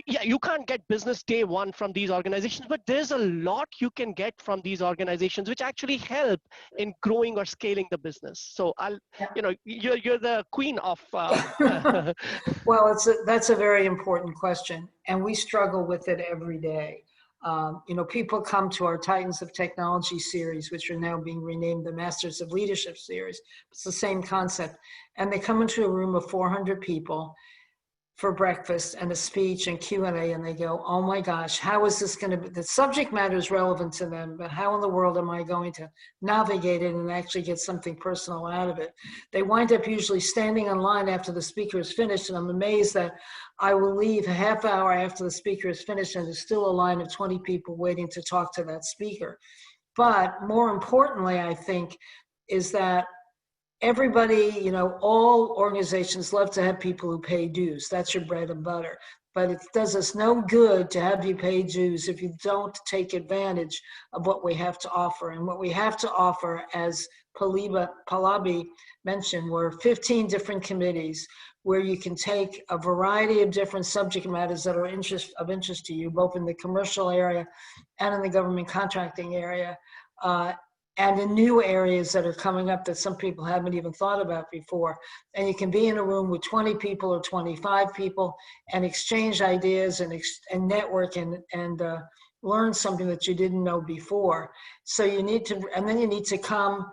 yeah, you can't get business day one from these organizations, but there's a lot you can get from these organizations which actually help in growing or scaling the business. So you're the queen of. Well, that's a very important question, and we struggle with it every day. People come to our Titans of Technology series, which are now being renamed the Masters of Leadership series. It's the same concept, and they come into a room of 400 people for breakfast and a speech and Q&A, and they go, oh my gosh, how is this going to be? The subject matter is relevant to them, but how in the world am I going to navigate it and actually get something personal out of it? They wind up usually standing in line after the speaker is finished, and I'm amazed that I will leave a half hour after the speaker is finished and there's still a line of 20 people waiting to talk to that speaker. But more importantly, I think, is that everybody, all organizations love to have people who pay dues. That's your bread and butter. But it does us no good to have you pay dues if you don't take advantage of what we have to offer. And what we have to offer, as Pallavi mentioned, were 15 different committees where you can take a variety of different subject matters that are of interest to you, both in the commercial area and in the government contracting area. And in new areas that are coming up that some people haven't even thought about before. And you can be in a room with 20 people or 25 people and exchange ideas and network and learn something that you didn't know before. So you need to, and then you need to come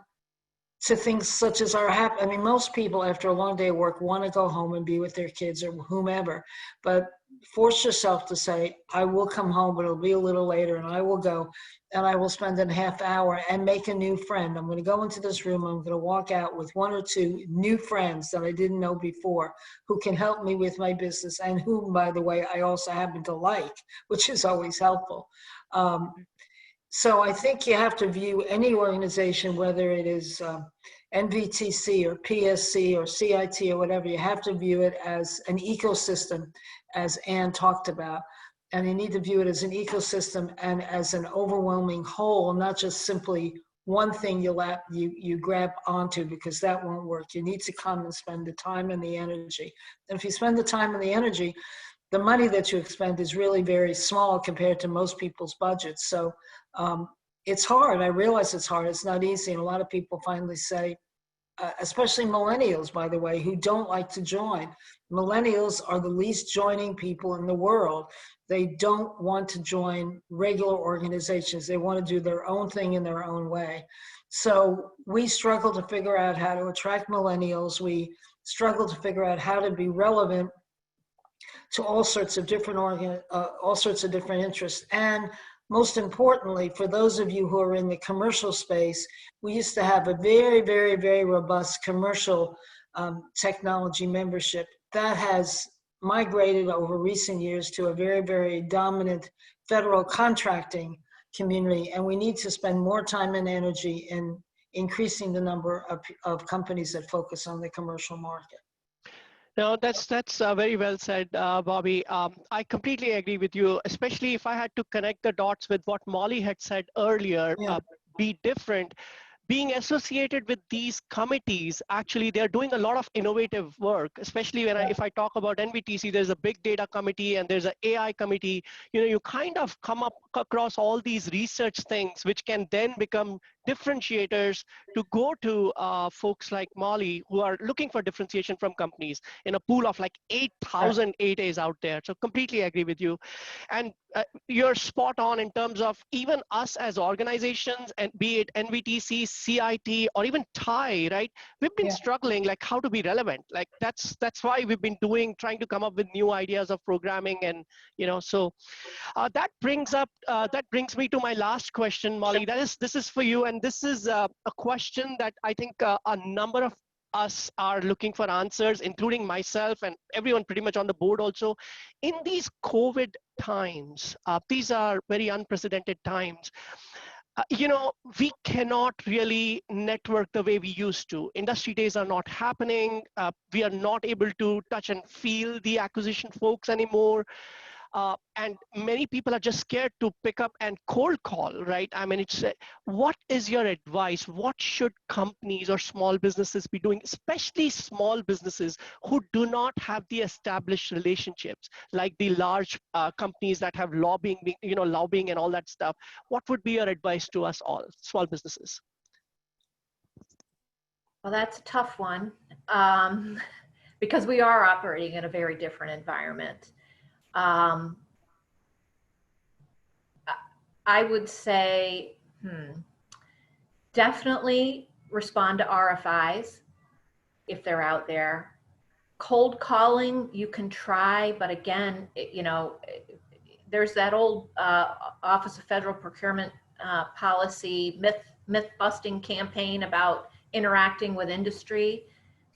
to things such as most people after a long day of work want to go home and be with their kids or whomever, but force yourself to say, I will come home, but it'll be a little later, and I will go and I will spend a half hour and make a new friend. I'm going to go into this room. I'm going to walk out with one or two new friends that I didn't know before who can help me with my business, and whom, by the way, I also happen to like, which is always helpful. So I think you have to view any organization, whether it is NVTC or PSC or CIT or whatever. You have to view it as an ecosystem, as Ann talked about. And you need to view it as an ecosystem and as an overwhelming whole, not just simply one thing you grab onto, because that won't work. You need to come and spend the time and the energy. And if you spend the time and the energy, the money that you expend is really very small compared to most people's budgets. So it's hard. I realize it's hard. It's not easy. And a lot of people finally say, especially millennials, by the way, who don't like to join. Millennials are the least joining people in the world. They don't want to join regular organizations. They want to do their own thing in their own way. So we struggle to figure out how to attract millennials. We struggle to figure out how to be relevant to all sorts of different interests. And most importantly, for those of you who are in the commercial space, we used to have a very, very, very robust commercial technology membership. That has migrated over recent years to a very, very dominant federal contracting community. And we need to spend more time and energy in increasing the number of companies that focus on the commercial market. No, that's very well said, Bobby. I completely agree with you, especially if I had to connect the dots with what Molly had said earlier, Yeah. be different. Being associated with these committees, actually, they're doing a lot of innovative work, especially when if I talk about NVTC, there's a big data committee and there's an AI committee. You know, you kind of come up across all these research things, which can then become differentiators to go to folks like Molly who are looking for differentiation from companies in a pool of like 8,000 AAs out there. So completely agree with you. And you're spot on in terms of even us as organizations, and be it NVTC, CIT, or even TiE, right? We've been struggling like how to be relevant. Like that's why we've been trying to come up with new ideas of programming, and so that brings me to my last question, Molly. This is for you, and this is a question that I think a number of us are looking for answers, including myself and everyone pretty much on the board also. In these COVID times, these are very unprecedented times. We cannot really network the way we used to. Industry days are not happening. We are not able to touch and feel the acquisition folks anymore. And many people are just scared to pick up and cold call, right? I mean, what is your advice? What should companies or small businesses be doing, especially small businesses who do not have the established relationships, like the large companies that have lobbying and all that stuff? What would be your advice to us all, small businesses? Well, that's a tough one because we are operating in a very different environment. I would say, definitely respond to RFIs if they're out there. Cold calling, you can try, but again, there's that old Office of Federal Procurement policy myth busting campaign about interacting with industry.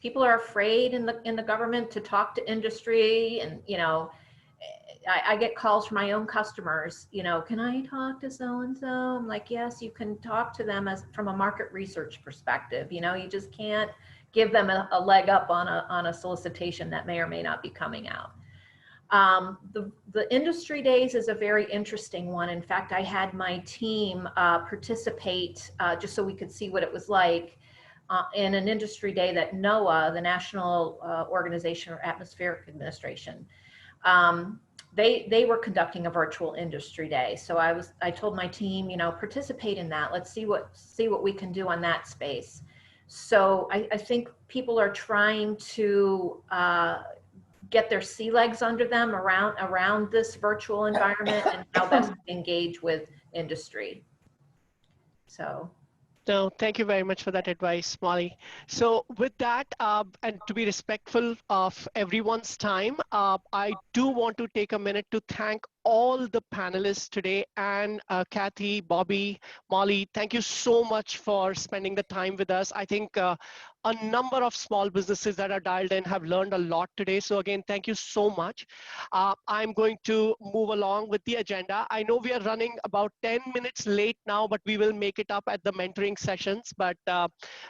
People are afraid in the government to talk to industry, and I get calls from my own customers, can I talk to so-and-so? I'm like, yes, you can talk to them from a market research perspective. You just can't give them a leg up on a solicitation that may or may not be coming out. The industry days is a very interesting one. In fact, I had my team participate just so we could see what it was like in an industry day that NOAA, the National Organization for Atmospheric Administration, they were conducting a virtual industry day. So I told my team, participate in that. Let's see what we can do on that space. So I think people are trying to get their sea legs under them around this virtual environment and how best to engage with industry. So. No, thank you very much for that advice, Molly. So with that, and to be respectful of everyone's time, I do want to take a minute to thank all the panelists today, and Kathy, Bobby, Molly, thank you so much for spending the time with us. I think a number of small businesses that are dialed in have learned a lot today. So again, thank you so much. I'm going to move along with the agenda. I know we are running about 10 minutes late now, but we will make it up at the mentoring sessions. But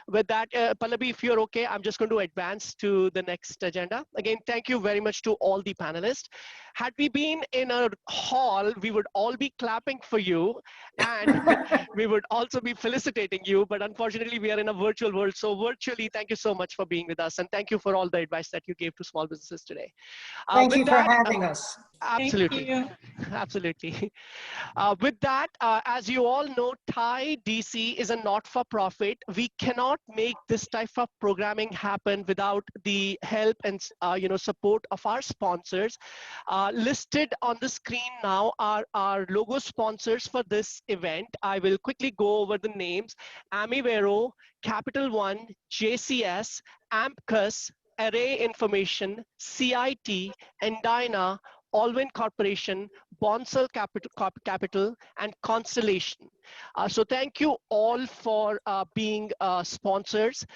with that, Pallavi, if you're okay, I'm just going to advance to the next agenda. Again, thank you very much to all the panelists. Had we been in a hall, we would all be clapping for you, and we would also be felicitating you. But unfortunately, we are in a virtual world. So virtually, thank you so much for being with us. And thank you for all the advice that you gave to small businesses today. Thank With you for that, having us. Thank absolutely. you. Absolutely. With that, as you all know, TiE DC is a not-for-profit. We cannot make this type of programming happen without the help and support of our sponsors. Listed on the screen now are our logo sponsors for this event. I will quickly go over the names: Amivero, Capital One, JCS, Ampcus, Array Information, CIT, Endina, Alwyn Corporation, Bonsall Capital, and Constellation. So thank you all for being sponsors.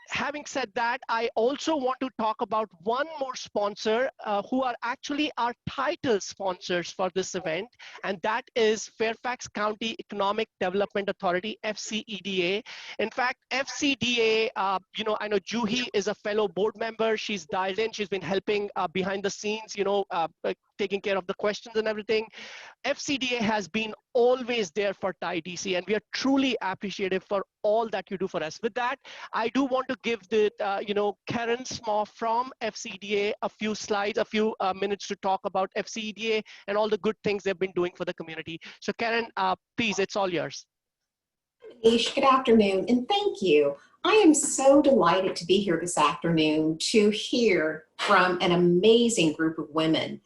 Having said that, I also want to talk about one more sponsor who are actually our title sponsors for this event, and that is Fairfax County Economic Development Authority, FCEDA. In fact, FCDA, I know Juhi is a fellow board member. She's dialed in. She's been helping behind the scenes, taking care of the questions and everything. FCDA has been always there for TiE DC, and we are truly appreciative for all that you do for us. With that, I do want to give the, Karen Smaw from FCDA a few slides, a few minutes to talk about FCDA and all the good things they've been doing for the community. So Karen, please, it's all yours. Manish, good afternoon, and thank you. I am so delighted to be here this afternoon to hear from an amazing group of women.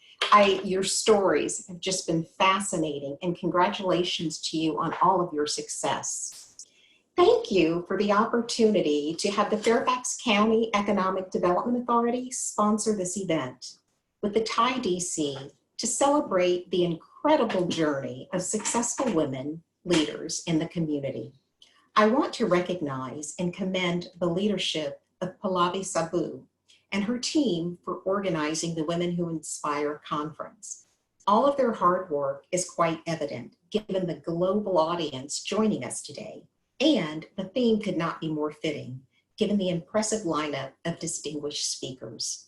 Your stories have just been fascinating, and congratulations to you on all of your success. Thank you for the opportunity to have the Fairfax County Economic Development Authority sponsor this event with the TiE DC to celebrate the incredible journey of successful women leaders in the community. I want to recognize and commend the leadership of Pallavi Sabu and her team for organizing the Women Who Inspire conference. All of their hard work is quite evident given the global audience joining us today, and the theme could not be more fitting given the impressive lineup of distinguished speakers.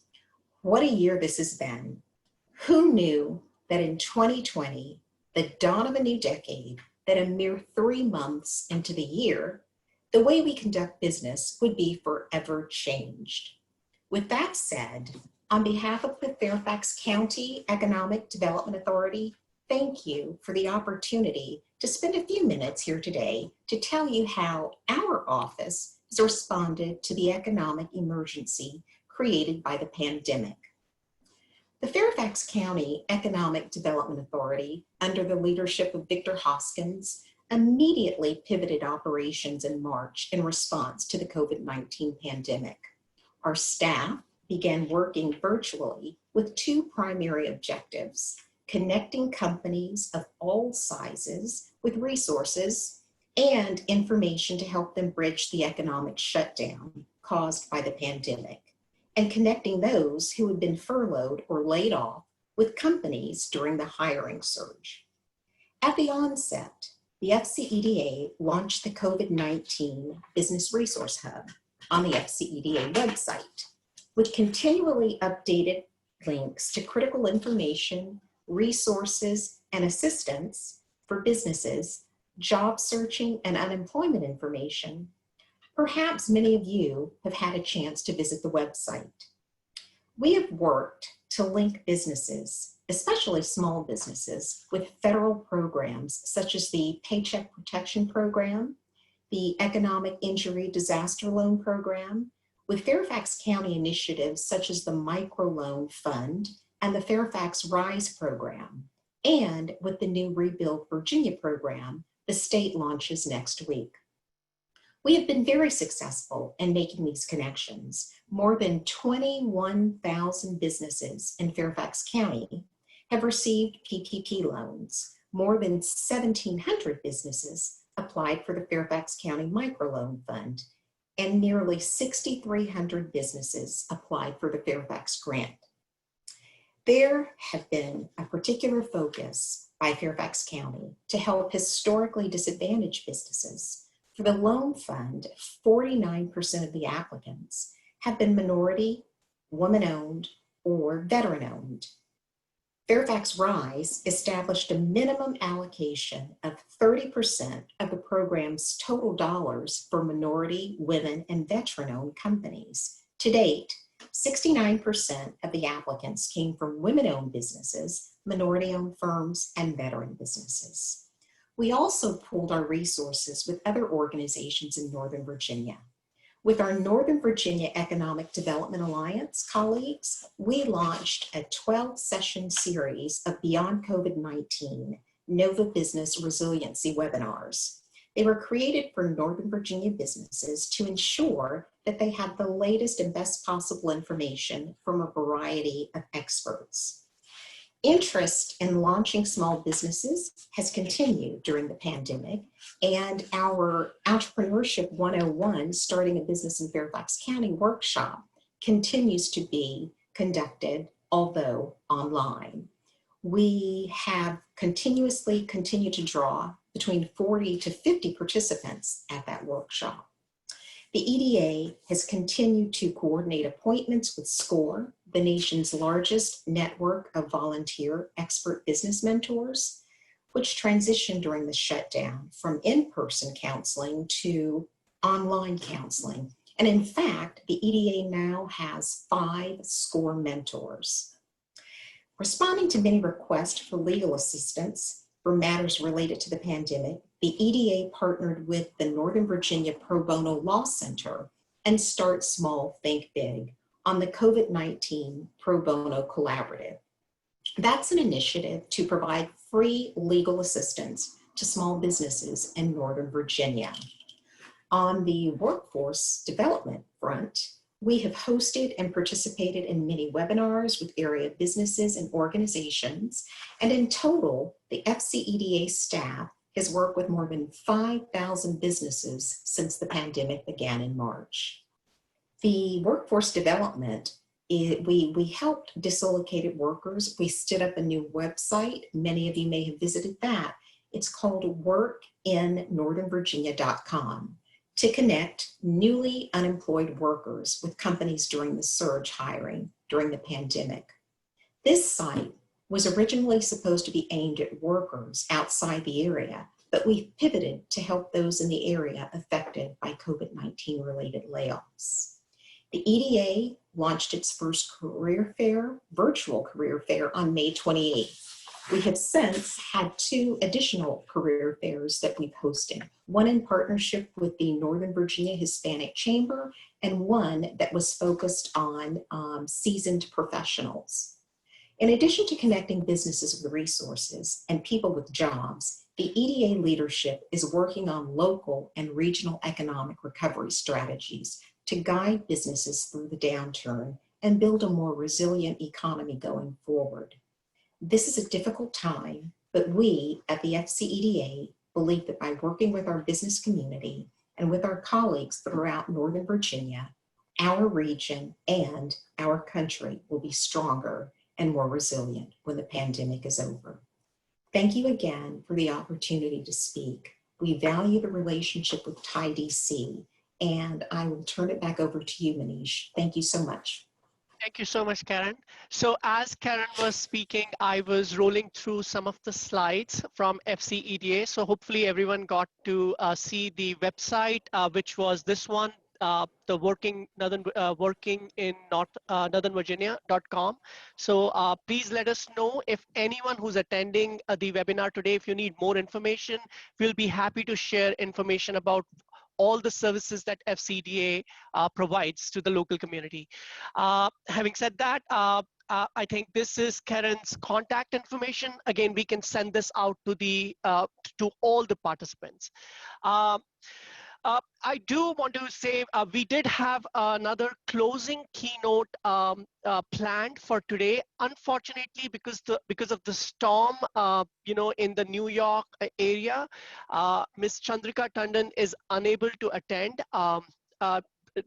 What a year this has been. Who knew that in 2020, the dawn of a new decade, that a mere 3 months into the year, the way we conduct business would be forever changed. With that said, on behalf of the Fairfax County Economic Development Authority, thank you for the opportunity to spend a few minutes here today to tell you how our office has responded to the economic emergency created by the pandemic. The Fairfax County Economic Development Authority, under the leadership of Victor Hoskins, immediately pivoted operations in March in response to the COVID-19 pandemic. Our staff began working virtually with 2 primary objectives: connecting companies of all sizes with resources and information to help them bridge the economic shutdown caused by the pandemic, and connecting those who had been furloughed or laid off with companies during the hiring surge. At the onset, the FCEDA launched the COVID-19 Business Resource Hub on the FCEDA website with continually updated links to critical information, resources, and assistance for businesses, job searching and unemployment information. Perhaps many of you have had a chance to visit the website. We have worked to link businesses, especially small businesses, with federal programs such as the Paycheck Protection Program, the Economic Injury Disaster Loan Program, with Fairfax County initiatives such as the Microloan Fund and the Fairfax RISE program, and with the new Rebuild Virginia program the state launches next week. We have been very successful in making these connections. More than 21,000 businesses in Fairfax County have received PPP loans. More than 1,700 businesses applied for the Fairfax County Microloan Fund, and nearly 6,300 businesses applied for the Fairfax Grant. There have been a particular focus by Fairfax County to help historically disadvantaged businesses. For the loan fund, 49% of the applicants have been minority, woman-owned, or veteran-owned. Fairfax RISE established a minimum allocation of 30% of the program's total dollars for minority, women, and veteran-owned companies. To date, 69% of the applicants came from women-owned businesses, minority-owned firms, and veteran businesses. We also pooled our resources with other organizations in Northern Virginia. With our Northern Virginia Economic Development Alliance colleagues, we launched a 12-session series of Beyond COVID-19 Nova Business Resiliency webinars. They were created for Northern Virginia businesses to ensure that they have the latest and best possible information from a variety of experts. Interest in launching small businesses has continued during the pandemic, and our Entrepreneurship 101 Starting a Business in Fairfax County workshop continues to be conducted, although online. We have continuously continued to draw between 40 to 50 participants at that workshop. The EDA has continued to coordinate appointments with SCORE, the nation's largest network of volunteer expert business mentors, which transitioned during the shutdown from in-person counseling to online counseling. And in fact, the EDA now has 5 SCORE mentors. Responding to many requests for legal assistance for matters related to the pandemic, the EDA partnered with the Northern Virginia Pro Bono Law Center and Start Small, Think Big on the COVID-19 Pro Bono Collaborative. That's an initiative to provide free legal assistance to small businesses in Northern Virginia. On the workforce development front, we have hosted and participated in many webinars with area businesses and organizations, and in total, the FCEDA staff has worked with more than 5,000 businesses since the pandemic began in March. The workforce development, we helped dislocated workers. We stood up a new website. Many of you may have visited that. It's called workinnorthernvirginia.com to connect newly unemployed workers with companies during the surge hiring during the pandemic. This site was originally supposed to be aimed at workers outside the area, but we've pivoted to help those in the area affected by COVID-19 related layoffs. The EDA launched its first career fair, virtual career fair, on May 28th. We have since had 2 additional career fairs that we've hosted, one in partnership with the Northern Virginia Hispanic Chamber and one that was focused on seasoned professionals. In addition to connecting businesses with resources and people with jobs, the EDA leadership is working on local and regional economic recovery strategies to guide businesses through the downturn and build a more resilient economy going forward. This is a difficult time, but we at the FCEDA believe that by working with our business community and with our colleagues throughout Northern Virginia, our region and our country will be stronger and more resilient when the pandemic is over. Thank you again for the opportunity to speak. We value the relationship with TiE DC, and I will turn it back over to you, Manish. Thank you so much. Thank you so much, Karen. So as Karen was speaking, I was rolling through some of the slides from FCEDA. So hopefully everyone got to see the website, which was this one, the working in Northern Virginia.com. So please let us know if anyone who's attending the webinar today, if you need more information, we'll be happy to share information about all the services that FCEDA provides to the local community. Having said that, I think this is Karen's contact information. Again, we can send this out to the to all the participants. I do want to say we did have another closing keynote planned for today. Unfortunately, because of the storm, in the New York area, Ms. Chandrika Tandon is unable to attend.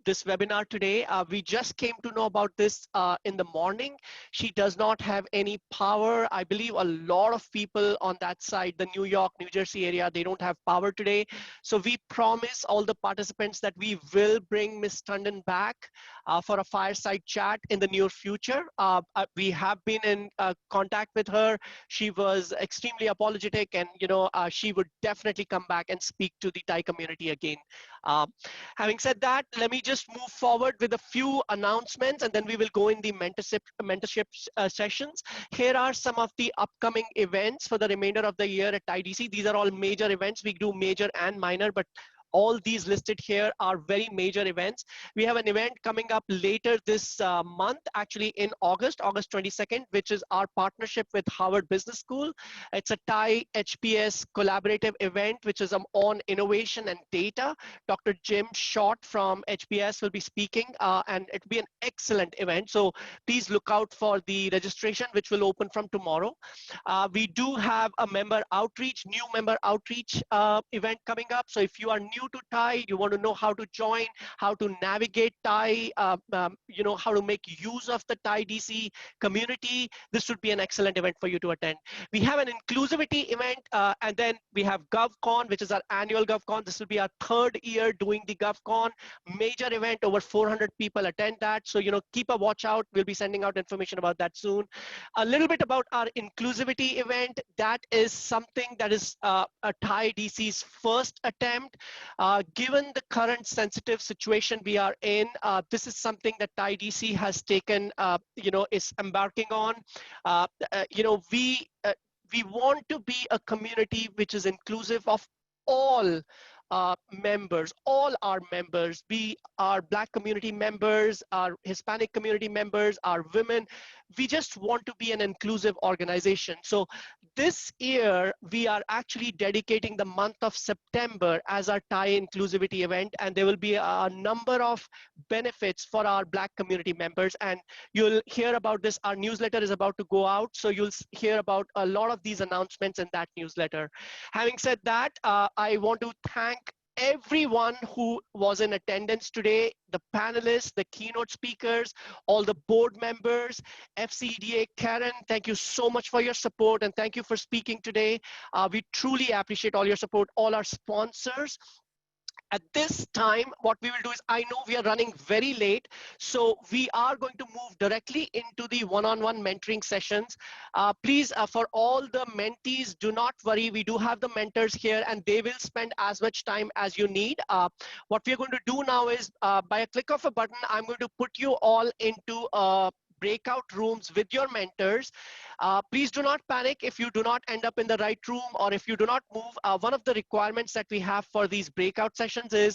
This webinar today. We just came to know about this in the morning. She does not have any power. I believe a lot of people on that side, the New York, New Jersey area, they don't have power today. So we promise all the participants that we will bring Ms. Tandon back for a fireside chat in the near future. We have been in contact with her. She was extremely apologetic, and she would definitely come back and speak to the TiE community again. Having said that, let me just move forward with a few announcements, and then we will go in the mentorship sessions. Here are some of the upcoming events for the remainder of the year at TiEDC. These are all major events. We do major and minor, but all these listed here are very major events. We have an event coming up later this month, actually in August 22nd, which is our partnership with Harvard Business School. It's a TiE HPS collaborative event, which is on innovation and data. Dr. Jim Short from HBS will be speaking, and it'll be an excellent event. So please look out for the registration, which will open from tomorrow. We do have a new member outreach event coming up. So if you are new to TiE, you want to know how to join, how to navigate TiE, how to make use of the TiE DC community, this would be an excellent event for you to attend. We have an inclusivity event, and then we have GovCon, which is our annual GovCon. This will be our third year doing the GovCon. Major event, over 400 people attend that. So, keep a watch out. We'll be sending out information about that soon. A little bit about our inclusivity event. That is something that is a TiE DC's first attempt. Given the current sensitive situation we are in, this is something that TiE DC has taken, is embarking on. We want to be a community which is inclusive of all members, all our members, be our Black community members, our Hispanic community members, our women. We just want to be an inclusive organization. So this year, we are actually dedicating the month of September as our TiE inclusivity event, and there will be a number of benefits for our Black community members, and you'll hear about this. Our newsletter is about to go out, so you'll hear about a lot of these announcements in that newsletter. Having said that, I want to thank everyone who was in attendance today, the panelists, the keynote speakers, all the board members, FCDA, Karen, thank you so much for your support, and thank you for speaking today. We truly appreciate all your support, all our sponsors. At this time, what we will do is, I know we are running very late, so we are going to move directly into the one-on-one mentoring sessions. Please, for all the mentees, do not worry. We do have the mentors here, and they will spend as much time as you need. What we're going to do now is, by a click of a button, I'm going to put you all into breakout rooms with your mentors. Please do not panic if you do not end up in the right room or if you do not move. One of the requirements that we have for these breakout sessions is